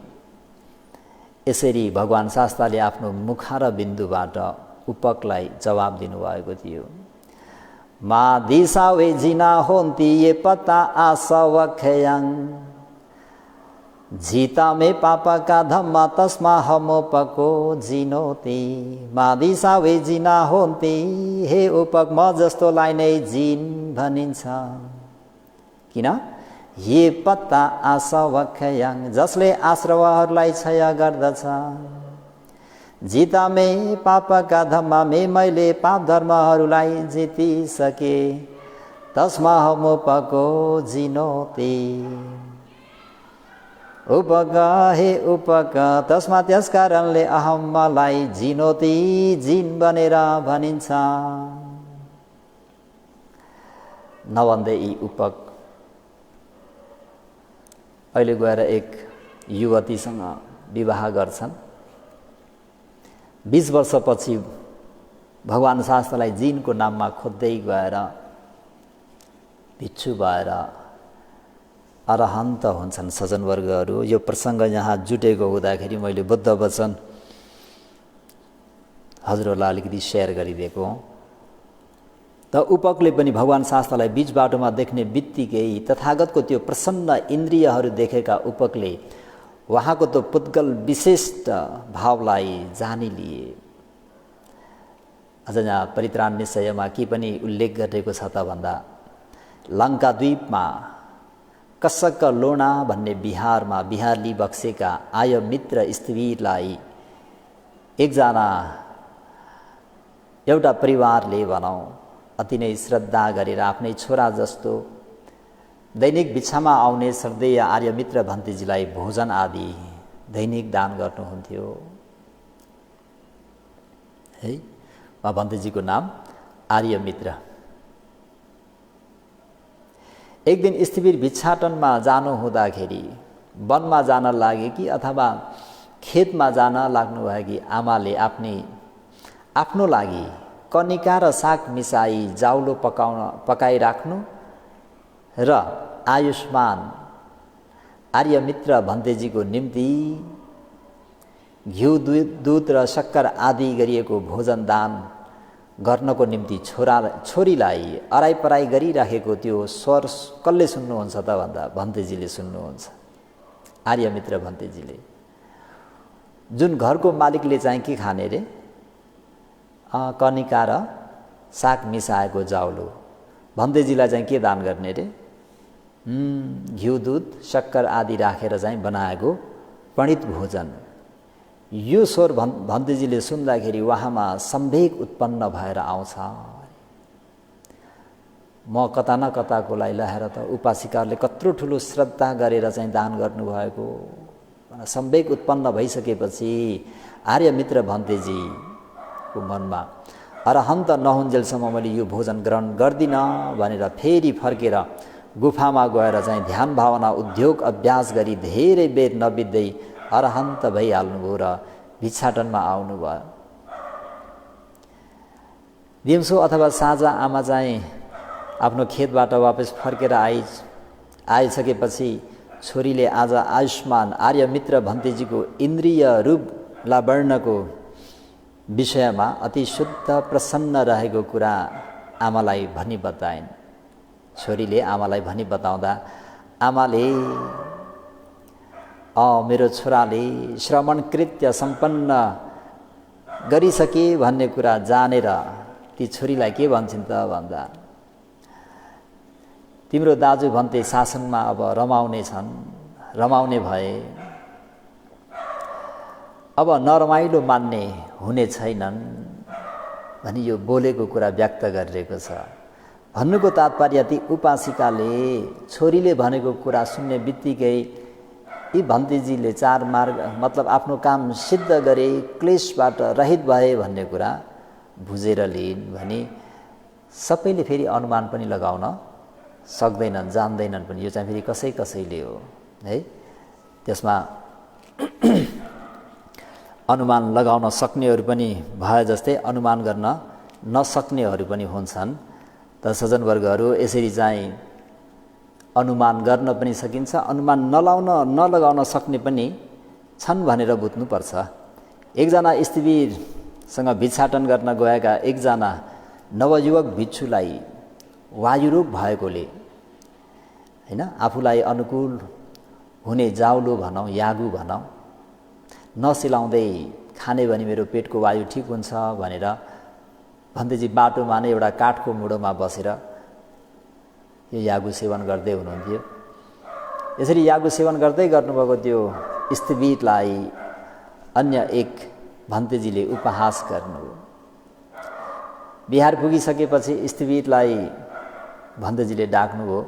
यसरी भगवान शास्ताले आफ्नो मुखार बिन्दुबाट उपकलाई जवाब दिनुभएको थियो। मा दिशा वे जिना होन्ती ये पता आसवख्याङ जीता में पापा का धम्मा तस्मा हमोपको जिनोती। मा दिशा वे जिना होन्ती हे उपक म जस्तोलाई नै जिन भनिन्छ। किन? ये पत्ता आसवख्याङ जसले आश्रवहरूलाई क्षय गर्दछ। जीता में पापका धम्मा में मैले पाप धर्महरूलाई जितिसके तस्मा हमोपको जिनोती। उपक हे उपक तस्मा त्यस कारणले अहम मलाई जिनोती जिन बनेर भनिन्छ। नभन्दै यी उपक अहिले गएर एक युवतीसँग विवाह गर्छन्। 20 वर्षपछि भगवान शास्त्रलाई जिनको नाममा खोज्दै गएर भिक्षु भएर अरहन्त हुन्छन् सज्जनवर्गहरू। यो प्रसङ्ग यहाँ जुटेको हुँदाखेरि मैले बुद्ध वचन हजुरहरूलाई अलिकति सेयर गरिदिएको हुँ। त उपकले पनि भगवान शास्त्रलाई बीच बाटोमा देख्ने बित्तिकै तथागतको त्यो प्रसन्न इन्द्रियहरू देखेका उपकले उहाँको त्यो पुद्गल विशिष्ट भावलाई जानिलिए। अझ यहाँ परित्राण निश्चयमा के पनि उल्लेख गरिएको छ त भन्दा लङ्का द्वीपमा कसक लोना भन्ने बिहारमा बिहारली बक्सेका आय मित्र स्त्रीलाई एकजना एउटा परिवारले भनौँ अति नै श्रद्धा गरेर आफ्नै छोरा जस्तो दैनिक बिछामा आउने श्रद्धेय आर्यमित्र भन्तेजीलाई भोजन आदि दैनिक दान गर्नुहुन्थ्यो है। उहाँ भन्तेजीको नाम आर्यमित्र। एक दिन स्थिर भिक्षाटनमा जानु हुँदाखेरि वनमा जान लागे कि अथवा खेतमा जान लाग्नुभयो कि आमाले आफ्नो लागि कनिका र साग मिसाई जाउलो पकाइराख्नु र आयुष्मान आर्यमित्र भन्तेजीको निम्ति घिउ दुध र शक्कर आदि गरिएको भोजन दान गर्नको निम्ति छोरीलाई अराइपराई गरिराखेको त्यो स्वर कसले सुन्नुहुन्छ त भन्दा भन्तेजीले सुन्नुहुन्छ। आर्यमित्र भन्तेजीले जुन घरको मालिकले चाहिँ के खाने रे कनिका र साग मिसाएको जाउलो, भन्तेजीलाई चाहिँ के दान गर्ने रे घिउ दुध शक्कर आदि राखेर चाहिँ बनाएको पणित भोजन। यो स्वर भन्तेजीले सुन्दाखेरि उहाँमा सम्वेक उत्पन्न भएर आउँछ। म कता न कताको लागि ल्याएर त उपासिकाहरूले कत्रो ठुलो श्रद्धा गरेर चाहिँ दान गर्नुभएको सम्वेक उत्पन्न भइसकेपछि आर्यमित्र भन्तेजीको मनमा अरहन्त नहुन्जेलसम्म मैले यो भोजन ग्रहण गर्दिनँ भनेर फेरि फर्केर गुफामा गएर चाहिँ ध्यान भावना उद्योग अभ्यास गरी धेरै बेर नबित्दै अरहन्त भइहाल्नुभयो र भिक्षाटनमा आउनुभयो। दिउँसो अथवा साँझ आमा चाहिँ आफ्नो खेतबाट वापस फर्केर आइसकेपछि छोरीले आज आयुष्मान आर्यमित्र भन्तेजीको इन्द्रिय रूप लावण्यको विषयमा अति शुद्ध प्रसन्न रहेको कुरा आमालाई भनी बताइन्। छोरीले आमालाई भनी बताउँदा आमाले मेरो छोराले श्रवण कृत्य सम्पन्न गरिसके भन्ने कुरा जानेर ती छोरीलाई के भन्छन् त भन्दा तिम्रो दाजु भन्ते शासनमा अब रमाउने भए अब नरमाइलो मान्ने हुने छैनन् भनी यो बोलेको कुरा व्यक्त गरिरहेको छ। भन्नुको तात्पर्य ती उपासिकाले छोरीले भनेको कुरा सुन्ने बित्तिकै यी भन्तेजीले चार मार्ग मतलब आफ्नो काम सिद्ध गरे क्लेशबाट रहित भए भन्ने कुरा बुझेर लिइन् भनी सबैले फेरि अनुमान पनि लगाउन सक्दैनन्, जान्दैनन् पनि। यो चाहिँ फेरि कसैले हो है। त्यसमा अनुमान लगाउन सक्नेहरू पनि भए जस्तै अनुमान गर्न नसक्नेहरू पनि हुन्छन्। त सज्जनवर्गहरू, यसरी चाहिँ अनुमान गर्न पनि सकिन्छ, अनुमान नलगाउन सक्ने पनि छन् भनेर बुझ्नुपर्छ। एकजना स्थिवीरसँग भिक्षाटन गर्न गएका एकजना नवयुवक भिक्षुलाई वायुरोग भएकोले हैन, आफूलाई अनुकूल हुने जाउलो भनौँ, यागु भनौँ, नसिलाउँदै खाने भने मेरो पेटको वायु ठिक हुन्छ भनेर भन्तेजी बाटोमा नै एउटा काठको मुढोमा बसेर यो यागु सेवन गर्दै हुनुहुन्थ्यो। यसरी यागु सेवन गर्दै गर्नुभएको त्यो स्थिवीरलाई अन्य एक भन्तेजीले उपहास गर्नु। बिहार पुगिसकेपछि स्थिवीरलाई भन्तेजीले डाक्नुभयो।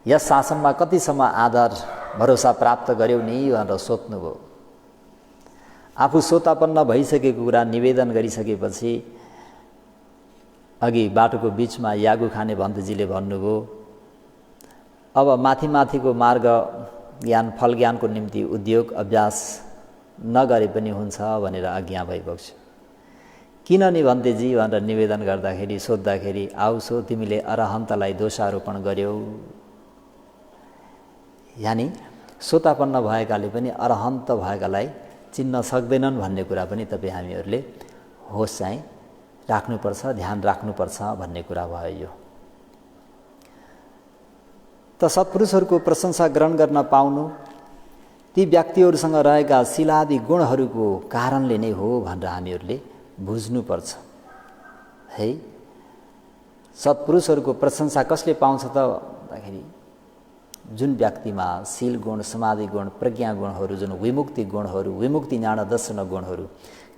यस शासनमा कतिसम्म आदर भरोसा प्राप्त गर्यौ नि भनेर सोध्नुभयो। आफू सोतापन्न भइसकेको कुरा निवेदन गरिसकेपछि अघि बाटोको बिचमा यागु खाने भन्तेजीले भन्नुभयो, अब माथिको मार्ग ज्ञान फल ज्ञानको निम्ति उद्योग अभ्यास नगरे पनि हुन्छ भनेर आज्ञा भइबक्स्यो। किन नि भन्तेजी भनेर निवेदन गर्दाखेरि सोद्धाखेरि, आउसो तिमीले अरहन्तलाई दोषारोपण गर्यौ। यानि सोतापन्न भएकाले पनि अरहन्त भएकालाई चिन्न सक्दैनन् भन्ने कुरा पनि तपाईँ हामीहरूले होस चाहिँ राख्नुपर्छ, ध्यान राख्नुपर्छ भन्ने कुरा भयो। यो त सत्पुरुषहरूको प्रशंसा ग्रहण गर्न पाउनु ती व्यक्तिहरूसँग रहेका शिलादि गुणहरूको कारणले नै हो भनेर हामीहरूले बुझ्नुपर्छ है। सत्पुरुषहरूको प्रशंसा कसले पाउँछ त भन्दाखेरि जुन व्यक्तिमा शील गुण, समाधि गुण, प्रज्ञा गुणहरू, जुन विमुक्ति गुणहरू, विमुक्ति ज्ञान दर्शन गुणहरू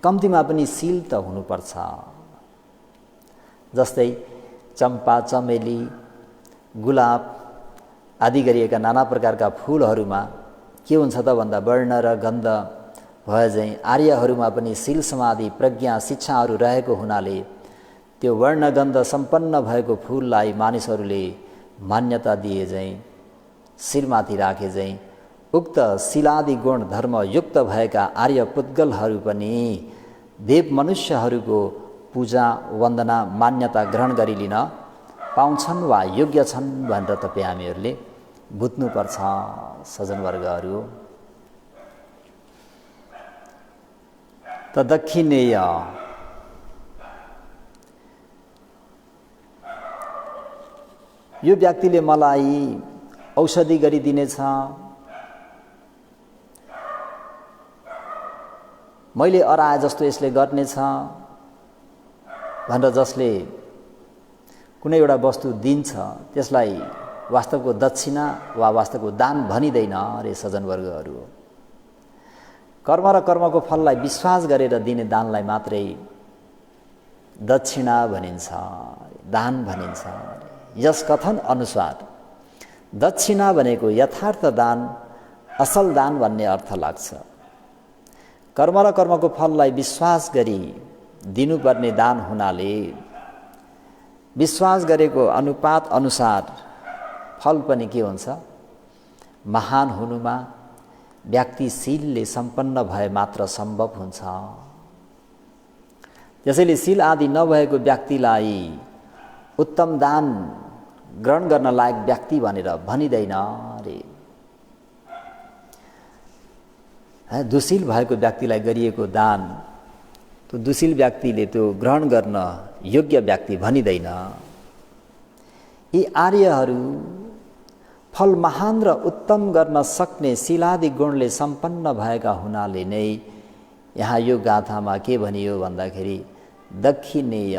कम्तीमा पनि शील त हुनुपर्छ। जस्तै चम्पा, चमेली, गुलाब आदि गरिएका नाना प्रकारका फुलहरूमा के हुन्छ त भन्दा वर्ण र गन्ध भए झैँ आर्यहरूमा पनि शील, समाधि, प्रज्ञा, शिक्षाहरू रहेको हुनाले त्यो वर्णगन्ध सम्पन्न भएको फुललाई मानिसहरूले मान्यता दिए झैँ, शिरमाथि राखे झैँ उक्त शिलादि गुण धर्म युक्त भएका आर्य पुद्गलहरू पनि देव मनुष्यहरूको पूजा, वन्दना, मान्यता ग्रहण गरिलिन पाउँछन् वा योग्य छन् भनेर तपाईँ हामीहरूले बुझ्नुपर्छ सज्जनवर्गहरू। त दक्षिणेय यो व्यक्तिले मलाई औषधि गरिदिनेछ, मैले अराए जस्तो यसले गर्नेछ भनेर जसले कुनै एउटा वस्तु दिन्छ त्यसलाई वास्तवको दक्षिणा वा वास्तवको दान भनिँदैन रे सज्जनवर्गहरू। कर्म र कर्मको फललाई विश्वास गरेर दिने दानलाई मात्रै दक्षिणा भनिन्छ, दान भनिन्छ। यस कथन अनुसार दक्षिणा भनेको यथार्थ दान, असल दान भन्ने अर्थ लाग्छ। कर्म र कर्मको फललाई विश्वास गरी दिनुपर्ने दान हुनाले विश्वास गरेको अनुपात अनुसार फल पनि के हुन्छ, महान हुनुमा व्यक्ति शीलले सम्पन्न भए मात्र सम्भव हुन्छ। त्यसैले शील आदि नभएको व्यक्तिलाई उत्तम दान ग्रहण गर्न लायक व्यक्ति भनेर भनिँदैन रे। दुशील भएको व्यक्तिलाई गरिएको दान त्यो दुशील व्यक्तिले त्यो ग्रहण गर्न योग्य व्यक्ति भनिँदैन। यी आर्यहरू फल महान र उत्तम गर्न सक्ने शीलादि गुणले सम्पन्न भएका हुनाले नै यहाँ यो गाथामा के भनियो भन्दाखेरि दक्षिणेय,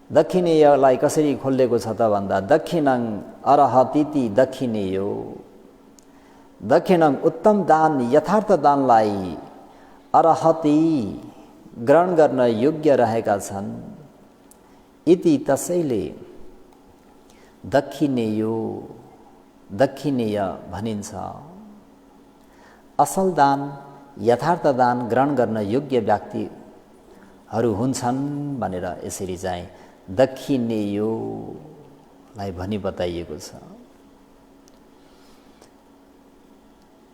दक्षिणेयलाई कसरी खोलिएको छ त भन्दा दक्षिणं अरहतीति दक्षिणेयो, दक्षिणं उत्तम दान, यथार्थ दानलाई अरहती ग्रहण गर्न योग्य रहेका छन्। इति तसैले दक्षिणेयो, दक्षिणेय भनिन्छ। असल दान, यथार्थ दान ग्रहण गर्न योग्य व्यक्ति हरू हुन्छन् भनेर यसरी चाहिँ दक्षिणेयोलाई भनी बताइएको छ।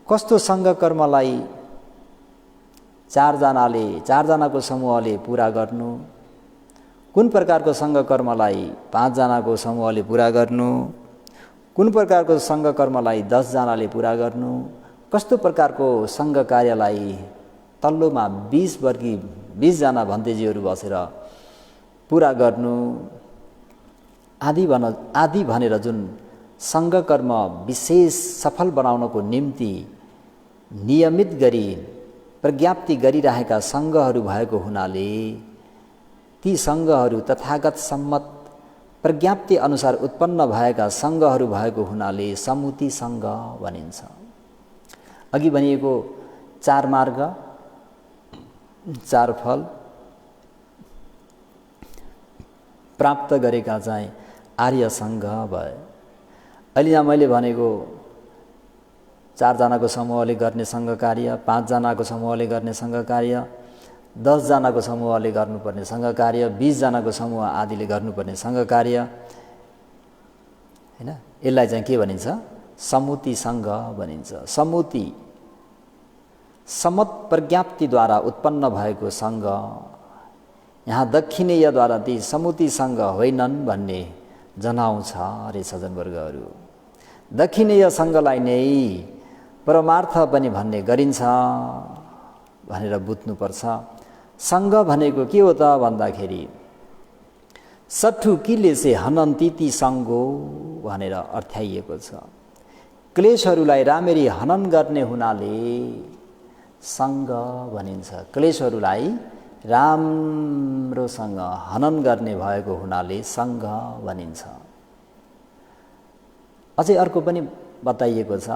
कस्तो सङ्ग कर्मलाई चारजनाको समूहले पूरा गर्नु, कुन प्रकारको सङ्ग कर्मलाई 5 जनाको समूहले पूरा गर्नु, कुन प्रकारको सङ्ग कर्मलाई 10 जनाले पूरा गर्नु, कस्तो प्रकारको सङ्ग कार्यलाई तल्लोमा 20 जना भन्तेजीहरू बसेर पूरा गर्नु आदि भनेर जुन सङ्ग कर्म विशेष सफल बनाउनको निम्ति नियमित गरी प्रज्ञाप्ति गरिरहेका सङ्घहरू भएको हुनाले ती सङ्घहरू तथागत सम्मत प्रज्ञाप्ति अनुसार उत्पन्न भएका सङ्घहरू भएको हुनाले समुति सङ्घ भनिन्छ। अघि भनिएको 4 मार्ग 4 फल प्राप्त गरेका चाहिँ आर्य सङ्घ भए। अहिले यहाँ मैले भनेको 4 जनाको समूहले गर्ने सङ्घ कार्य, 5 जनाको समूहले गर्ने सङ्घ कार्य, 10 जनाको समूहले गर्नुपर्ने सङ्घ कार्य, 20 जनाको समूह आदिले गर्नुपर्ने सङ्घ कार्य हैन, यसलाई चाहिँ के भनिन्छ? समुति सङ्घ भनिन्छ। समुति समत प्रज्ञाप्तिद्वारा उत्पन्न भएको सङ्घ, यहाँ दक्षिणेयद्वारा ती समुति सङ्घ होइनन् भन्ने जनाउँछ अरे सज्जनवर्गहरू। दक्षिणेय सङ्घलाई नै परमार्थ पनि भन्ने गरिन्छ भनेर बुझ्नुपर्छ। सङ्घ भनेको के हो त भन्दाखेरि सठु किले से हनन्ति ती सङ्घो भनेर अर्थाइएको छ। क्लेशहरूलाई राम्ररी हनन गर्ने हुनाले सङ्घ भनिन्छ। क्लेशहरूलाई राम्रोसँग हनन गर्ने भएको हुनाले सङ्घ भनिन्छ। अझै अर्को पनि बताइएको छ,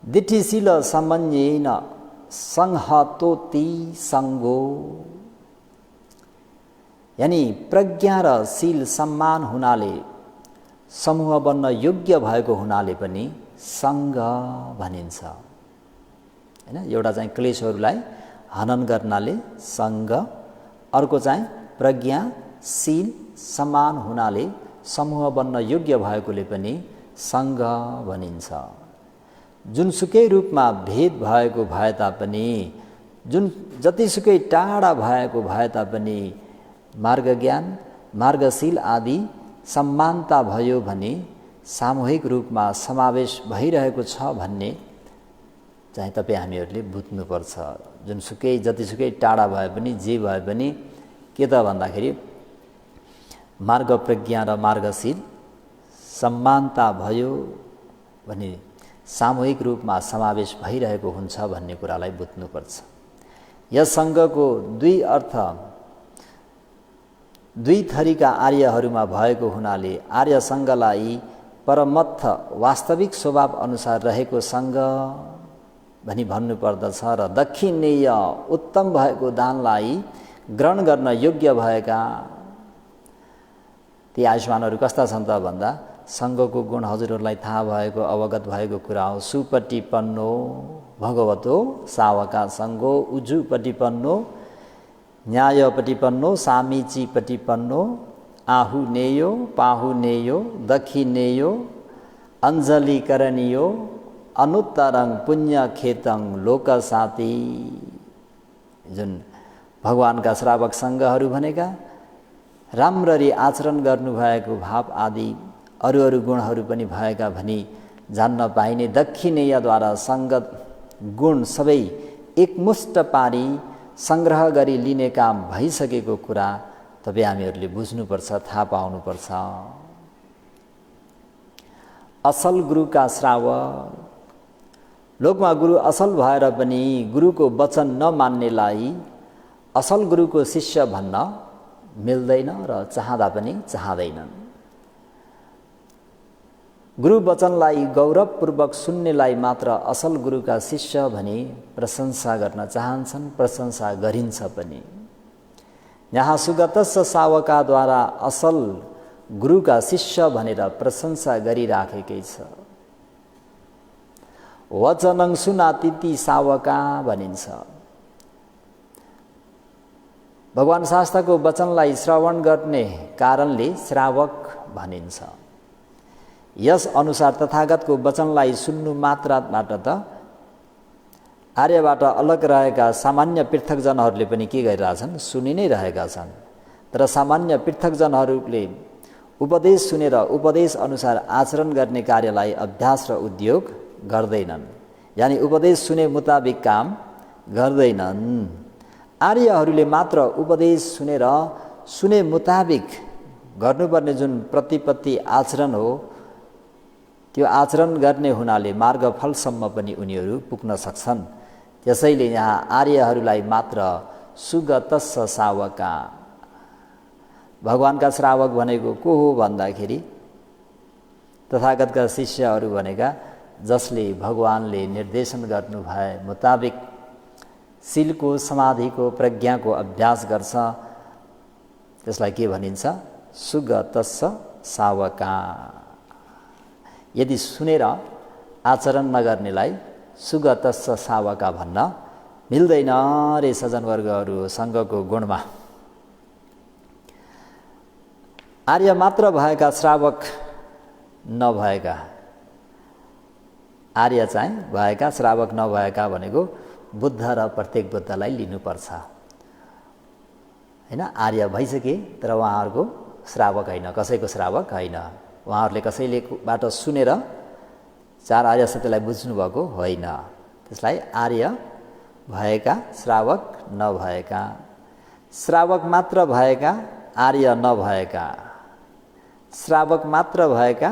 दिठिशील समन्येन संहतोति सङ्गो, यानी प्रज्ञा र शील सम्मान हुनाले समूह बन्न योग्य भएको हुनाले पनि सङ्घ भनिन्छ हैन। एउटा चाहिँ क्लेशहरूलाई हनन गर्नाले सङ्घ, अर्को चाहिँ प्रज्ञा शील सम्मान हुनाले समूह बन्न योग्य भएकोले पनि सङ्घ भनिन्छ। जुनसुकै रूपमा भेद भएको भए तापनि, जतिसुकै टाढा भएको भए तापनि मार्ग ज्ञान मार्गशील आदि समानता भयो भने सामूहिक रूपमा समावेश भइरहेको छ भन्ने चाहिँ तपाईँ हामीहरूले बुझ्नुपर्छ। जुनसुकै जतिसुकै टाढा भए पनि जे भए पनि के त भन्दाखेरि मार्ग प्रज्ञा र मार्गशील समानता भयो भने सामूहिक रूपमा समावेश भइरहेको हुन्छ भन्ने कुरालाई बुझ्नुपर्छ। यस सङ्घको 2 अर्थ 2 थरीका आर्यहरूमा भएको हुनाले आर्य सङ्घलाई परमत्थ वास्तविक स्वभाव अनुसार रहेको सङ्घ भनी भन्नुपर्दछ र दक्षिणेय उत्तम भएको दानलाई ग्रहण गर्न योग्य भएका ती आयुष्मानहरू कस्ता छन् त भन्दा सङ्घको गुण हजुरहरूलाई थाहा भएको अवगत भएको कुरा हो। सुपटिपन्नो भगवतो सावका सङ्घो उजुपटिपन्नो न्यायपटिपन्नो सामीचीपटिपन्नो आहुनेयो पाहुनेयो दक्षिणेयो अञ्जलिकरणीयो अनुत्तरङ पुण्यखेतङ लोकसाती। जुन भगवानका श्रावक सङ्घहरू भनेका राम्ररी आचरण गर्नुभएको भाव आदि अरू गुणहरू पनि भएका भनी जान्न पाइने दक्षिणेयद्वारा सङ्गत गुण सबै एकमुष्ट पारी सङ्ग्रह गरी लिने काम भइसकेको कुरा तपाईँ हामीहरूले बुझ्नुपर्छ, थाहा पाउनुपर्छ। असल गुरुका श्रावक, लोकमा गुरु असल भएर पनि गुरुको वचन नमान्नेलाई असल गुरुको शिष्य भन्न मिल्दैन र चाहँदा पनि चाहँदैनन्। गुरु वचनलाई गौरवपूर्वक सुन्नेलाई मात्र असल गुरुका शिष्य भनी प्रशंसा गर्न चाहन्छन्, प्रशंसा गरिन्छ पनि। यहाँ सुगतस्स सावकाद्वारा असल गुरुका शिष्य भनेर प्रशंसा गरिराखेकै छ। वचनं सुनातिथि सावका भनिन्छ। भगवान शास्त्रको वचनलाई श्रवण गर्ने कारणले श्रावक भनिन्छ। यस अनुसार तथागतको वचनलाई सुन्नु मात्रबाट त आर्यबाट अलग रहेका सामान्य पृथकजनहरूले पनि के गरिरहेछन्, सुनि नै रहेका छन्। तर सामान्य पृथकजनहरूले उपदेश सुनेर उपदेश अनुसार आचरण गर्ने कार्यलाई अभ्यास र उद्योग गर्दैनन्, यानि उपदेश सुने मुताबिक काम गर्दैनन्। आर्यहरूले मात्र उपदेश सुनेर सुने मुताबिक गर्नुपर्ने जुन प्रतिपत्ति आचरण हो त्यो आचरण गर्ने हुनाले मार्गफलसम्म पनि उनीहरू पुग्न सक्छन्। त्यसैले यहाँ आर्यहरूलाई मात्र सुगतस्स सावका, भगवानका श्रावक भनेको को हो भन्दाखेरि तथागतका शिष्यहरू भनेका जसले भगवानले निर्देशन गर्नुभए मुताबिक शीलको, समाधिको, प्रज्ञाको अभ्यास गर्छ त्यसलाई के भनिन्छ, सुगतस्स सावका। यदि सुनेर आचरण नगर्नेलाई सुगतस्स सावका भन्न मिल्दैन रे सज्जनवर्गहरू। सङ्घको गुणमा आर्य मात्र भएका श्रावक नभएका, आर्य चाहिँ भएका श्रावक नभएका भनेको बुद्ध र प्रत्येक बुद्धलाई लिनुपर्छ हैन। आर्य भइसके तर उहाँहरूको श्रावक होइन, कसैको श्रावक होइन। उहाँहरूले कसैलेबाट सुनेर चार आर्य सत्यलाई बुझ्नुभएको होइन। त्यसलाई आर्य भएका श्रावक नभएका, श्रावक मात्र भएका आर्य नभएका, श्रावक मात्र भएका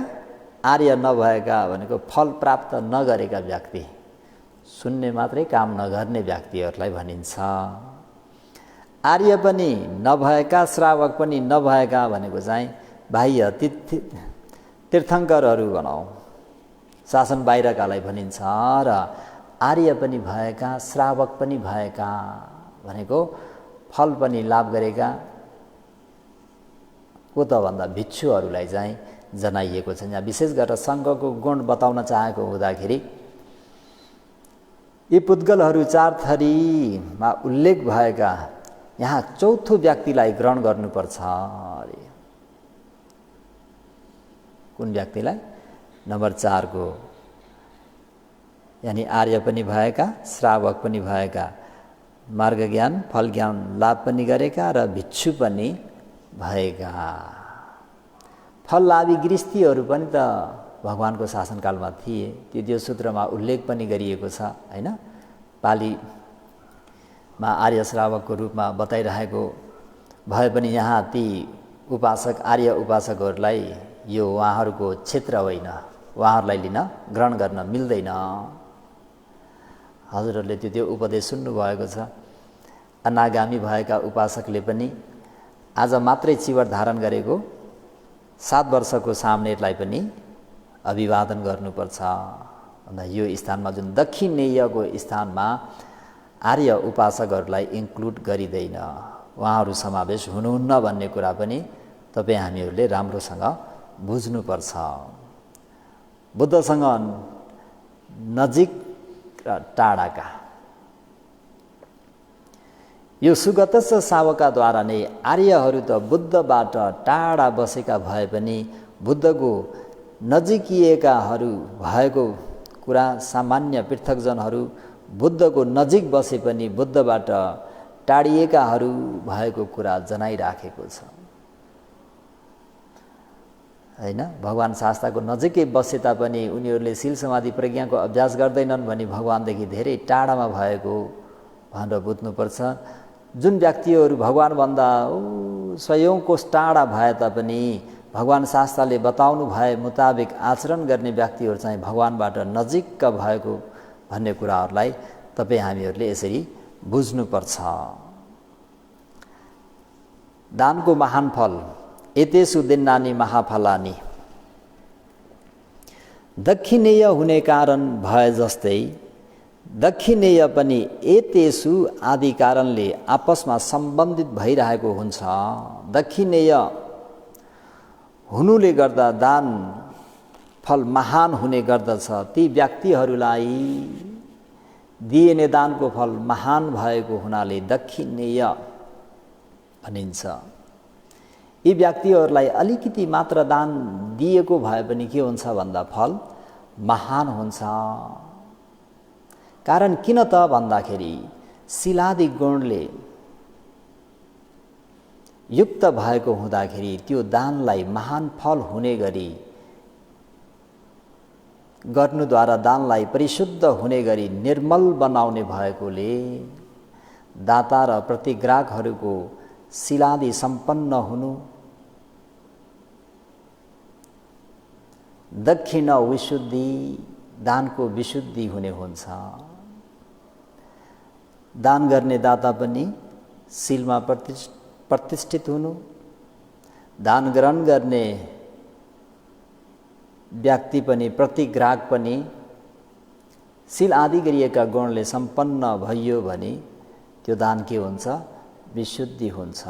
आर्य नभएका भनेको फल प्राप्त नगरेका व्यक्ति, सुन्ने मात्रै काम नगर्ने व्यक्तिहरूलाई भनिन्छ। आर्य पनि नभएका श्रावक पनि नभएका भनेको चाहिँ बाह्य तीर्थङ्करहरू भनौँ, शासन बाहिरकालाई भनिन्छ। र आर्य पनि भएका श्रावक पनि भएका भनेको फल पनि लाभ गरेका को त भन्दा भिक्षुहरूलाई चाहिँ जनाइएको छ। यहाँ विशेष गरेर सङ्घको गुण बताउन चाहेको हुँदाखेरि यी पुद्गलहरू चार थरीमा उल्लेख भएका यहाँ चौथो व्यक्तिलाई ग्रहण गर्नुपर्छ अरे। कुन व्यक्तिलाई? नम्बर 4 को, यानि आर्य पनि भएका, श्रावक पनि भएका, मार्ग ज्ञान, फल ज्ञान लाभ पनि गरेका र भिक्षु पनि भएका। फल लाभी गृहस्थीहरू पनि त भगवानको शासनकालमा थिए। त्यो सूत्रमा उल्लेख पनि गरिएको छ हैन। पालीमा आर्य श्रावकको रूपमा बताइरहेको भए पनि यहाँ ती उपासक, आर्य उपासकहरूलाई यो उहाँहरूको क्षेत्र होइन, उहाँहरूलाई लिन ग्रहण गर्न मिल्दैन। हजुरहरूले त्यो उपदेश सुन्नुभएको छ। अनागामी भएका उपासकले पनि आज मात्रै चिवर धारण गरेको 7 वर्षको सामनेरलाई पनि अभिवादन गर्नुपर्छ भन्दा यो स्थानमा जुन दक्षिणेयको स्थानमा आर्य उपासकहरूलाई इन्क्लुड गरिँदैन, उहाँहरू समावेश हुनुहुन्न भन्ने कुरा पनि तपाईँ हामीहरूले राम्रोसँग बुझ्नुपर्छ। बुद्धसँग नजिक र टाढाका यो सुगतस्स सावकाद्वारा नै आर्यहरू त बुद्धबाट टाढा बसेका भए पनि बुद्धको नजिकिएकाहरू भएको कुरा सामान्य पृथकजनहरू बुद्धको नजिक बसे पनि बुद्धबाट टाढिएकाहरू भएको कुरा जनाइराखेको छ हैन। भगवान शास्त्रको नजिकै बसे तापनि उनीहरूले शील समाधि प्रज्ञाको अभ्यास गर्दैनन् भनी भगवानदेखि धेरै टाढामा भएको भनेर बुझ्नुपर्छ। जुन व्यक्तिहरू भगवानभन्दा 100 कोस टाढा भए तापनि भगवान शास्त्रले बताउनु भए मुताबिक आचरण गर्ने व्यक्तिहरू चाहिँ भगवानबाट नजिक भएको भन्ने कुराहरूलाई तपाईँ हामीहरूले यसरी बुझ्नुपर्छ। दानको महान फल एतेषु दिन्नानि महाफलानि, दक्षिणेय हुने कारण भए जस्तै दक्षिणेय पनि एतेषु आदि कारणले आपसमा सम्बन्धित भइरहेको हुन्छ। दक्षिणेय हुनुले गर्दा दान फल महान हुने गर्दछ। ती व्यक्तिहरूलाई दिइने दानको फल महान भएको हुनाले दक्षिणेय भनिन्छ। यी व्यक्तिहरूलाई अलिकति मात्र दान दिएको भए पनि के हुन्छ भन्दा फल महान हुन्छ। कारण किन त भन्दाखेरि शिलादि गुणले युक्त भएको हुँदाखेरि त्यो दानलाई महान फल हुने गरी गर्नुद्वारा दानलाई परिशुद्ध हुने गरी निर्मल बनाउने भएकोले दाता र प्रतिग्राहकहरूको शिलादि सम्पन्न हुनु, दक्षिण विशुद्धि दानको विशुद्धि हुने हुन्छ। दान गर्ने दाता पनि शीलमा प्रतिष्ठित हुनु, दान ग्रहण गर्ने व्यक्ति पनि प्रतिग्राहक पनि शील आदि गरिएका गुणले सम्पन्न भइयो भने त्यो दान के हुन्छ? विशुद्धि हुन्छ।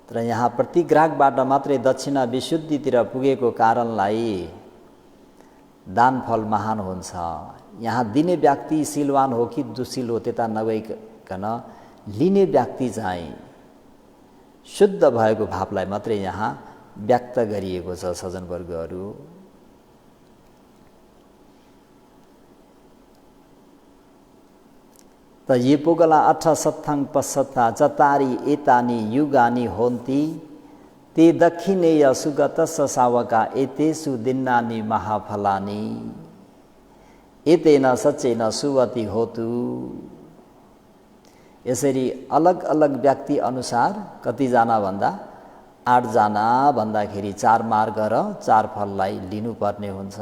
तर यहाँ प्रतिग्राहकबाट मात्रै दक्षिणा विशुद्धितिर पुगेको कारणलाई दान फल महान हुन्छ। यहाँ दिने व्यक्ति शीलवान हो कि दुशील हो त्यता नगइकन लिने व्यक्ति चाहिँ शुद्ध भएको भावलाई मात्रै यहाँ व्यक्त गरिएको छ। सज्जनवर्गहरू, त ये पोगला 8 सत्थाङ पश्चत्ता चतारी एतानी युगानी होन्ति ते दक्षिणेय सुगतस्स सावका एतेषु दिन्नानि महाफलानि एतेन सचेन सुवति होतु। यसरी अलग अलग व्यक्ति अनुसार कतिजना भन्दा 8 जना भन्दाखेरि 4 मार्ग र 4 फललाई लिनुपर्ने हुन्छ।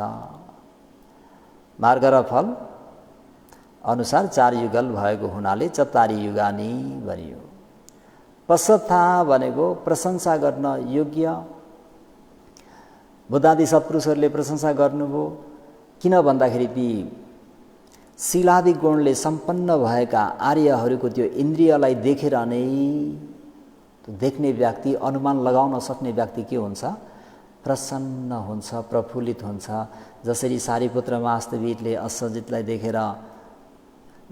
मार्ग र फल अनुसार 4 युगल भएको हुनाले चतारी युगानी भनियो। पश्चत्ता भनेको प्रशंसा गर्न योग्य। बुद्धादि सत्पुरुषहरूले प्रशंसा गर्नुभयो। किन भन्दाखेरि ती शीलादि गुणले सम्पन्न भएका आर्यहरूको त्यो इन्द्रियलाई देखेर नै देख्ने व्यक्ति, अनुमान लगाउन सक्ने व्यक्ति के हुन्छ? प्रसन्न हुन्छ, प्रफुल्लित हुन्छ। जसरी सारीपुत्र वास्तविकले अश्वजितलाई देखेर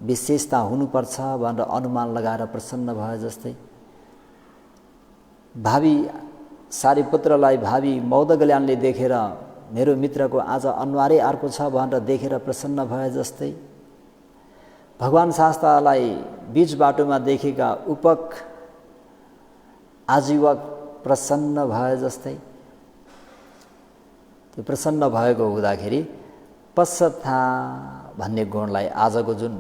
विशेषता हुनुपर्छ भनेर अनुमान लगाएर प्रसन्न भए जस्तै, भावी सारीपुत्रलाई भावी मौदगल्यानले देखेर मेरो मित्रको आज अनुहारै अर्को छ भनेर देखेर प्रसन्न भए जस्तै, भगवान शास्त्रलाई बीच बाटोमा देखेका उपक आजीवक प्रसन्न भए जस्तै, त्यो प्रसन्न भएको हुँदाखेरि पश्चत्ता भन्ने गुणलाई आजको जुन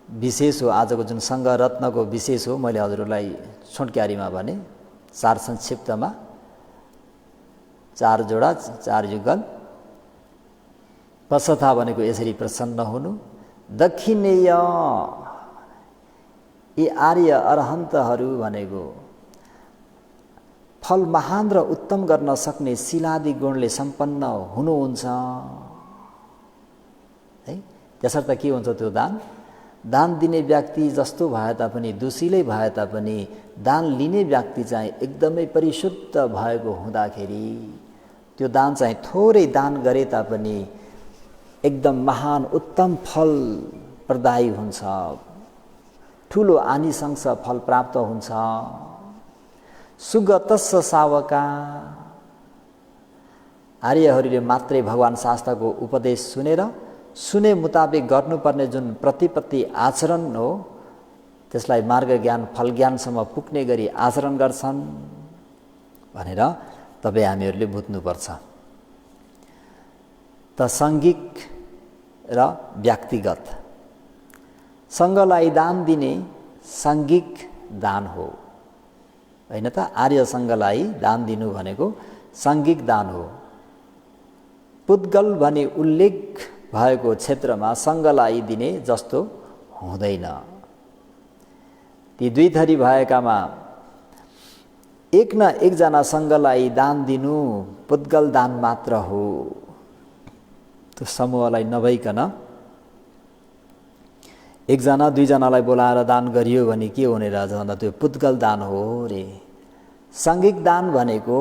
विशेष हो, आजको जुन सङ्घ रत्नको विशेष हो, मैले हजुरलाई छोटक्यारीमा भने, 4 संक्षिप्तमा 4 जोडा 4 युगल। पश्चत्ता भनेको यसरी प्रसन्न हुनु। दक्षिणेय यी आर्य अरहन्तहरू भनेको फल महान र उत्तम गर्न सक्ने शीलादि गुणले सम्पन्न हुनुहुन्छ है। त्यसर्थ के हुन्छ त्यो दान? दान दिने व्यक्ति जस्तो भए तापनि, दुशीलै भए तापनि, दान लिने व्यक्ति चाहिँ एकदमै परिशुद्ध भएको हुँदाखेरि त्यो दान चाहिँ थोरै दान गरे तापनि एकदम महान उत्तम फल प्रदायी हुन्छ, ठुलो आनिशंस फल प्राप्त हुन्छ। सुगतस्स सावका, आर्यहरूले मात्रै भगवान शास्त्रको उपदेश सुने मुताबिक गर्नुपर्ने जुन प्रतिपत्ति आचरण हो, त्यसलाई मार्ग ज्ञान फल ज्ञानसम्म पुग्ने गरी आचरण गर्छन् भनेर तपाईँ हामीहरूले बुझ्नुपर्छ। त साङ्घिक र व्यक्तिगत, सङ्घलाई दान दिने साङ्घिक दान हो होइन त? आर्य सङ्घलाई दान दिनु भनेको साङ्घिक दान हो। पुद्गल भनी उल्लेख भएको क्षेत्रमा सङ्घलाई दिने जस्तो हुँदैन। ती 2 थरी भएकामा एक न एकजना सङ्घलाई दान दिनु पुद्गल दान मात्र हो। त्यो समूहलाई नभइकन 1 जना 2 जनालाई बोलाएर दान गरियो भने के हुने रहेछ भन्दा त्यो पुद्गल दान हो रे। साङ्घिक दान भनेको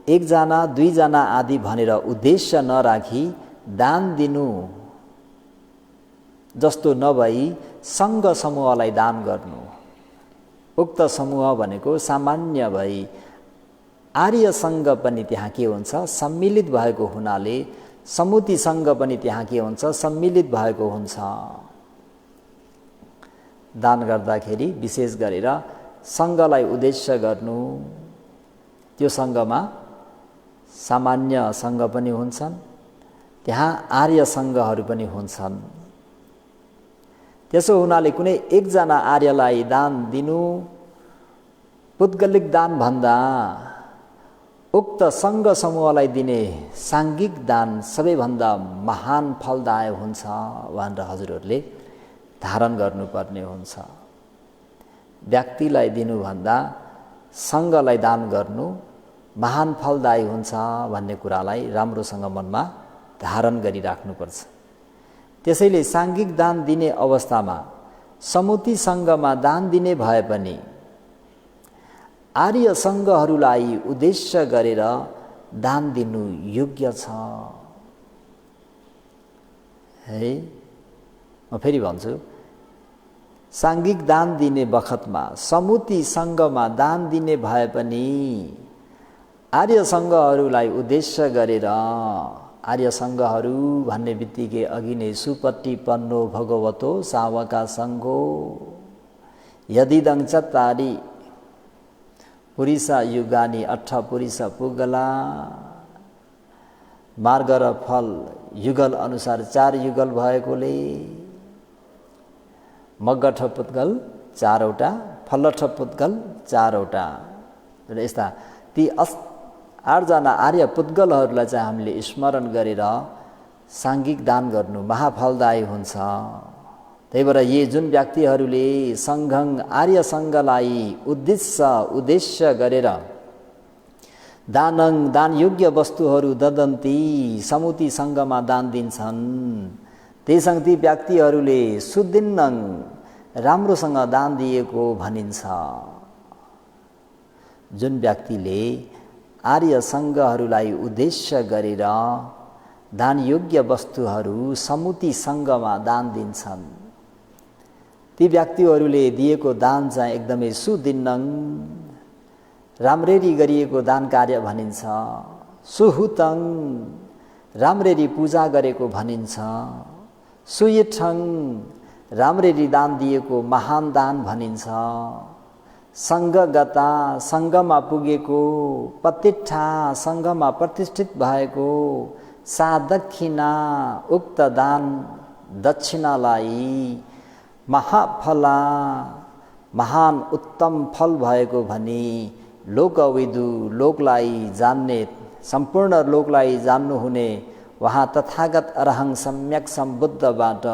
1 जना 2 जना आदि भनेर उद्देश्य नराखी दान दिनु जस्तो नभई सङ्घ समूहलाई दान गर्नु। उक्त समूह भनेको सामान्य भई आर्य सङ्घ पनि त्यहाँ के हुन्छ सम्मिलित भएको हुनाले समुति सङ्घ पनि त्यहाँ के हुन्छ सम्मिलित भएको हुन्छ। दान गर्दाखेरि विशेष गरेर सङ्घलाई उद्देश्य गर्नु, त्यो सङ्घमा सामान्य सङ्घ पनि हुन्छन्, त्यहाँ आर्य सङ्घहरू पनि हुन्छन्। त्यसो हुनाले कुनै एकजना आर्यलाई दान दिनु पुद्गलिक दान भन्दा उक्त सङ्घ समूहलाई दिने साङ्घिक दान सबैभन्दा महान फलदायक हुन्छ भनेर हजुरहरूले धारण गर्नुपर्ने हुन्छ। व्यक्तिलाई दिनुभन्दा सङ्घलाई दान गर्नु महान फलदायी हुन्छ भन्ने कुरालाई राम्रोसँग मनमा धारण गरिराख्नुपर्छ। त्यसैले साङ्घिक दान दिने अवस्थामा समुति सङ्घमा दान दिने भए पनि आर्य सङ्घहरूलाई उद्देश्य गरेर दान दिनु योग्य छ। है, म फेरि भन्छु, साङ्घिक दान दिने बखतमा समुति सङ्घमा दान दिने भए पनि आर्य सङ्घहरूलाई उद्देश्य गरेर, आर्य सङ्घहरू भन्ने बित्तिकै अघि नै सुपट्टि पन्नो भगवतो सावका सङ्घो यदिदं चत्तारि पुरिसा युगानि अठ पुरिस पुगला, मार्ग र फल युगल अनुसार 4 युगल भएकोले मगठ पुद्गल 4 वटा, फलठ पुद्गल 4 वटा। यस्ता ती 8 जना आर्य पुद्गलहरूलाई चाहिँ हामीले स्मरण गरेर साङ्घिक दान गर्नु महाफलदायी हुन्छ। त्यही भएर यी जुन व्यक्तिहरूले सङ्घं आर्य सङ्घलाई उद्देश्य गरेर दान योग्य वस्तुहरू ददन्ती समुति सङ्घमा दान दिन्छन्, त्यससँग ती व्यक्तिहरूले सुदिन्नङ राम्रोसँग दान दिएको भनिन्छ। जुन व्यक्तिले आर्य सङ्घहरूलाई उद्देश्य गरेर दान योग्य वस्तुहरू समुति सङ्घमा दान दिन्छन्, ती व्यक्तिहरूले दिएको दान चाहिँ एकदमै सुदिन्नङ राम्रेरी गरिएको दान कार्य भनिन्छ। सुहुतङ राम्रेरी पूजा गरेको भनिन्छ। सुयठङ राम्रेरी दान दिएको महान दान भनिन्छ। सङ्घगता सङ्घमा पुगेको, प्रतिष्ठा सङ्घमा प्रतिष्ठित भएको, सा दक्षिणा उक्त दान दक्षिणालाई महाफला महान उत्तम फल भएको भनी लोकविदु लोकलाई जान्ने, सम्पूर्ण लोकलाई जान्नुहुने वहाँ तथागत अरहङ सम्यक सम्बुद्धबाट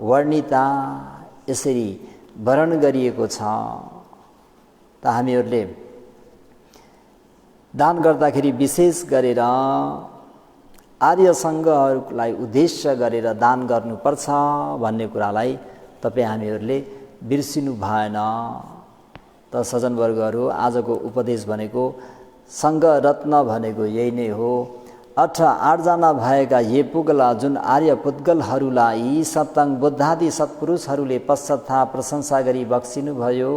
वर्णिता यसरी वर्णन गरिएको छ। त हामीहरूले दान गर्दाखेरि विशेष गरेर आर्य सङ्घहरूलाई उद्देश्य गरेर दान गर्नुपर्छ भन्ने कुरालाई तपाईँ हामीहरूले बिर्सिनु भएन। त सज्जनवर्गहरू, आजको उपदेश भनेको सङ्घ रत्न भनेको यही नै हो। 8 जना भएका ये पुगला जुन आर्य पुद्गलहरूलाई सप्तङ बुद्धादि सत्पुरुषहरूले पश्चाताप प्रशंसा गरी बक्सिनुभयो।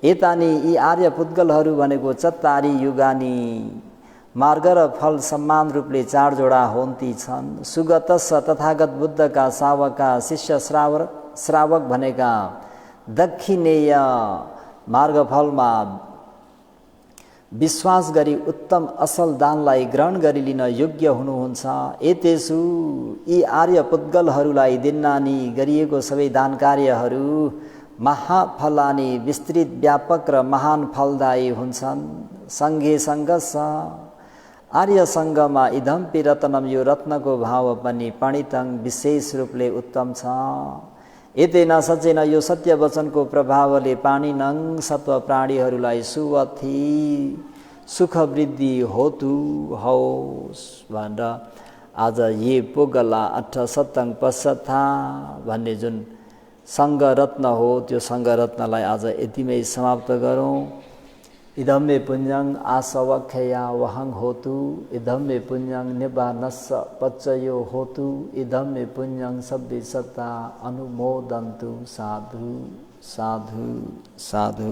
एतानी यी आर्य पुद्गलहरू भनेको चत्तारी युगानी मार्ग र फल समान रूपले 4 जोडा होन्ती छन्। सुगतस्स तथागत बुद्धका सावका शिष्य श्रावक भनेका दक्षिणेय मार्गफलमा विश्वास गरी उत्तम असल दानलाई ग्रहण गरी लिन योग्य हुनुहुन्छ। एतेसु यी आर्य पुद्गलहरूलाई दिन्नानी गरिएको सबै दान कार्यहरू महाफलानी विस्तृत व्यापक र महान फलदायी हुन्छन्। सङ्घे सङ्घर्ष आर्य सङ्घमा इदम्पि रत्नम यो रत्नको भाव पनि पणितङ विशेष रूपले उत्तम छ। एतेन सचेन यो सत्य वचनको प्रभावले पाणिनङ सत्व प्राणीहरूलाई सुवथि सुख वृद्धि होतु होस् भनेर आज ये पुगला 8 सत्तङ पश्चथा भन्ने जुन सङ्घ रत्न हो त्यो सङ्घ रत्नलाई आज यतिमै समाप्त गरौँ। इदम्मे पुण्यं आसवख्या वहं होतु इदम्मे पुण्यं निबानस्स पच्चयो होतु इदम्मे पुण्यं सब्बे सत्ता अनुमोदन्तु साधु साधु साधु।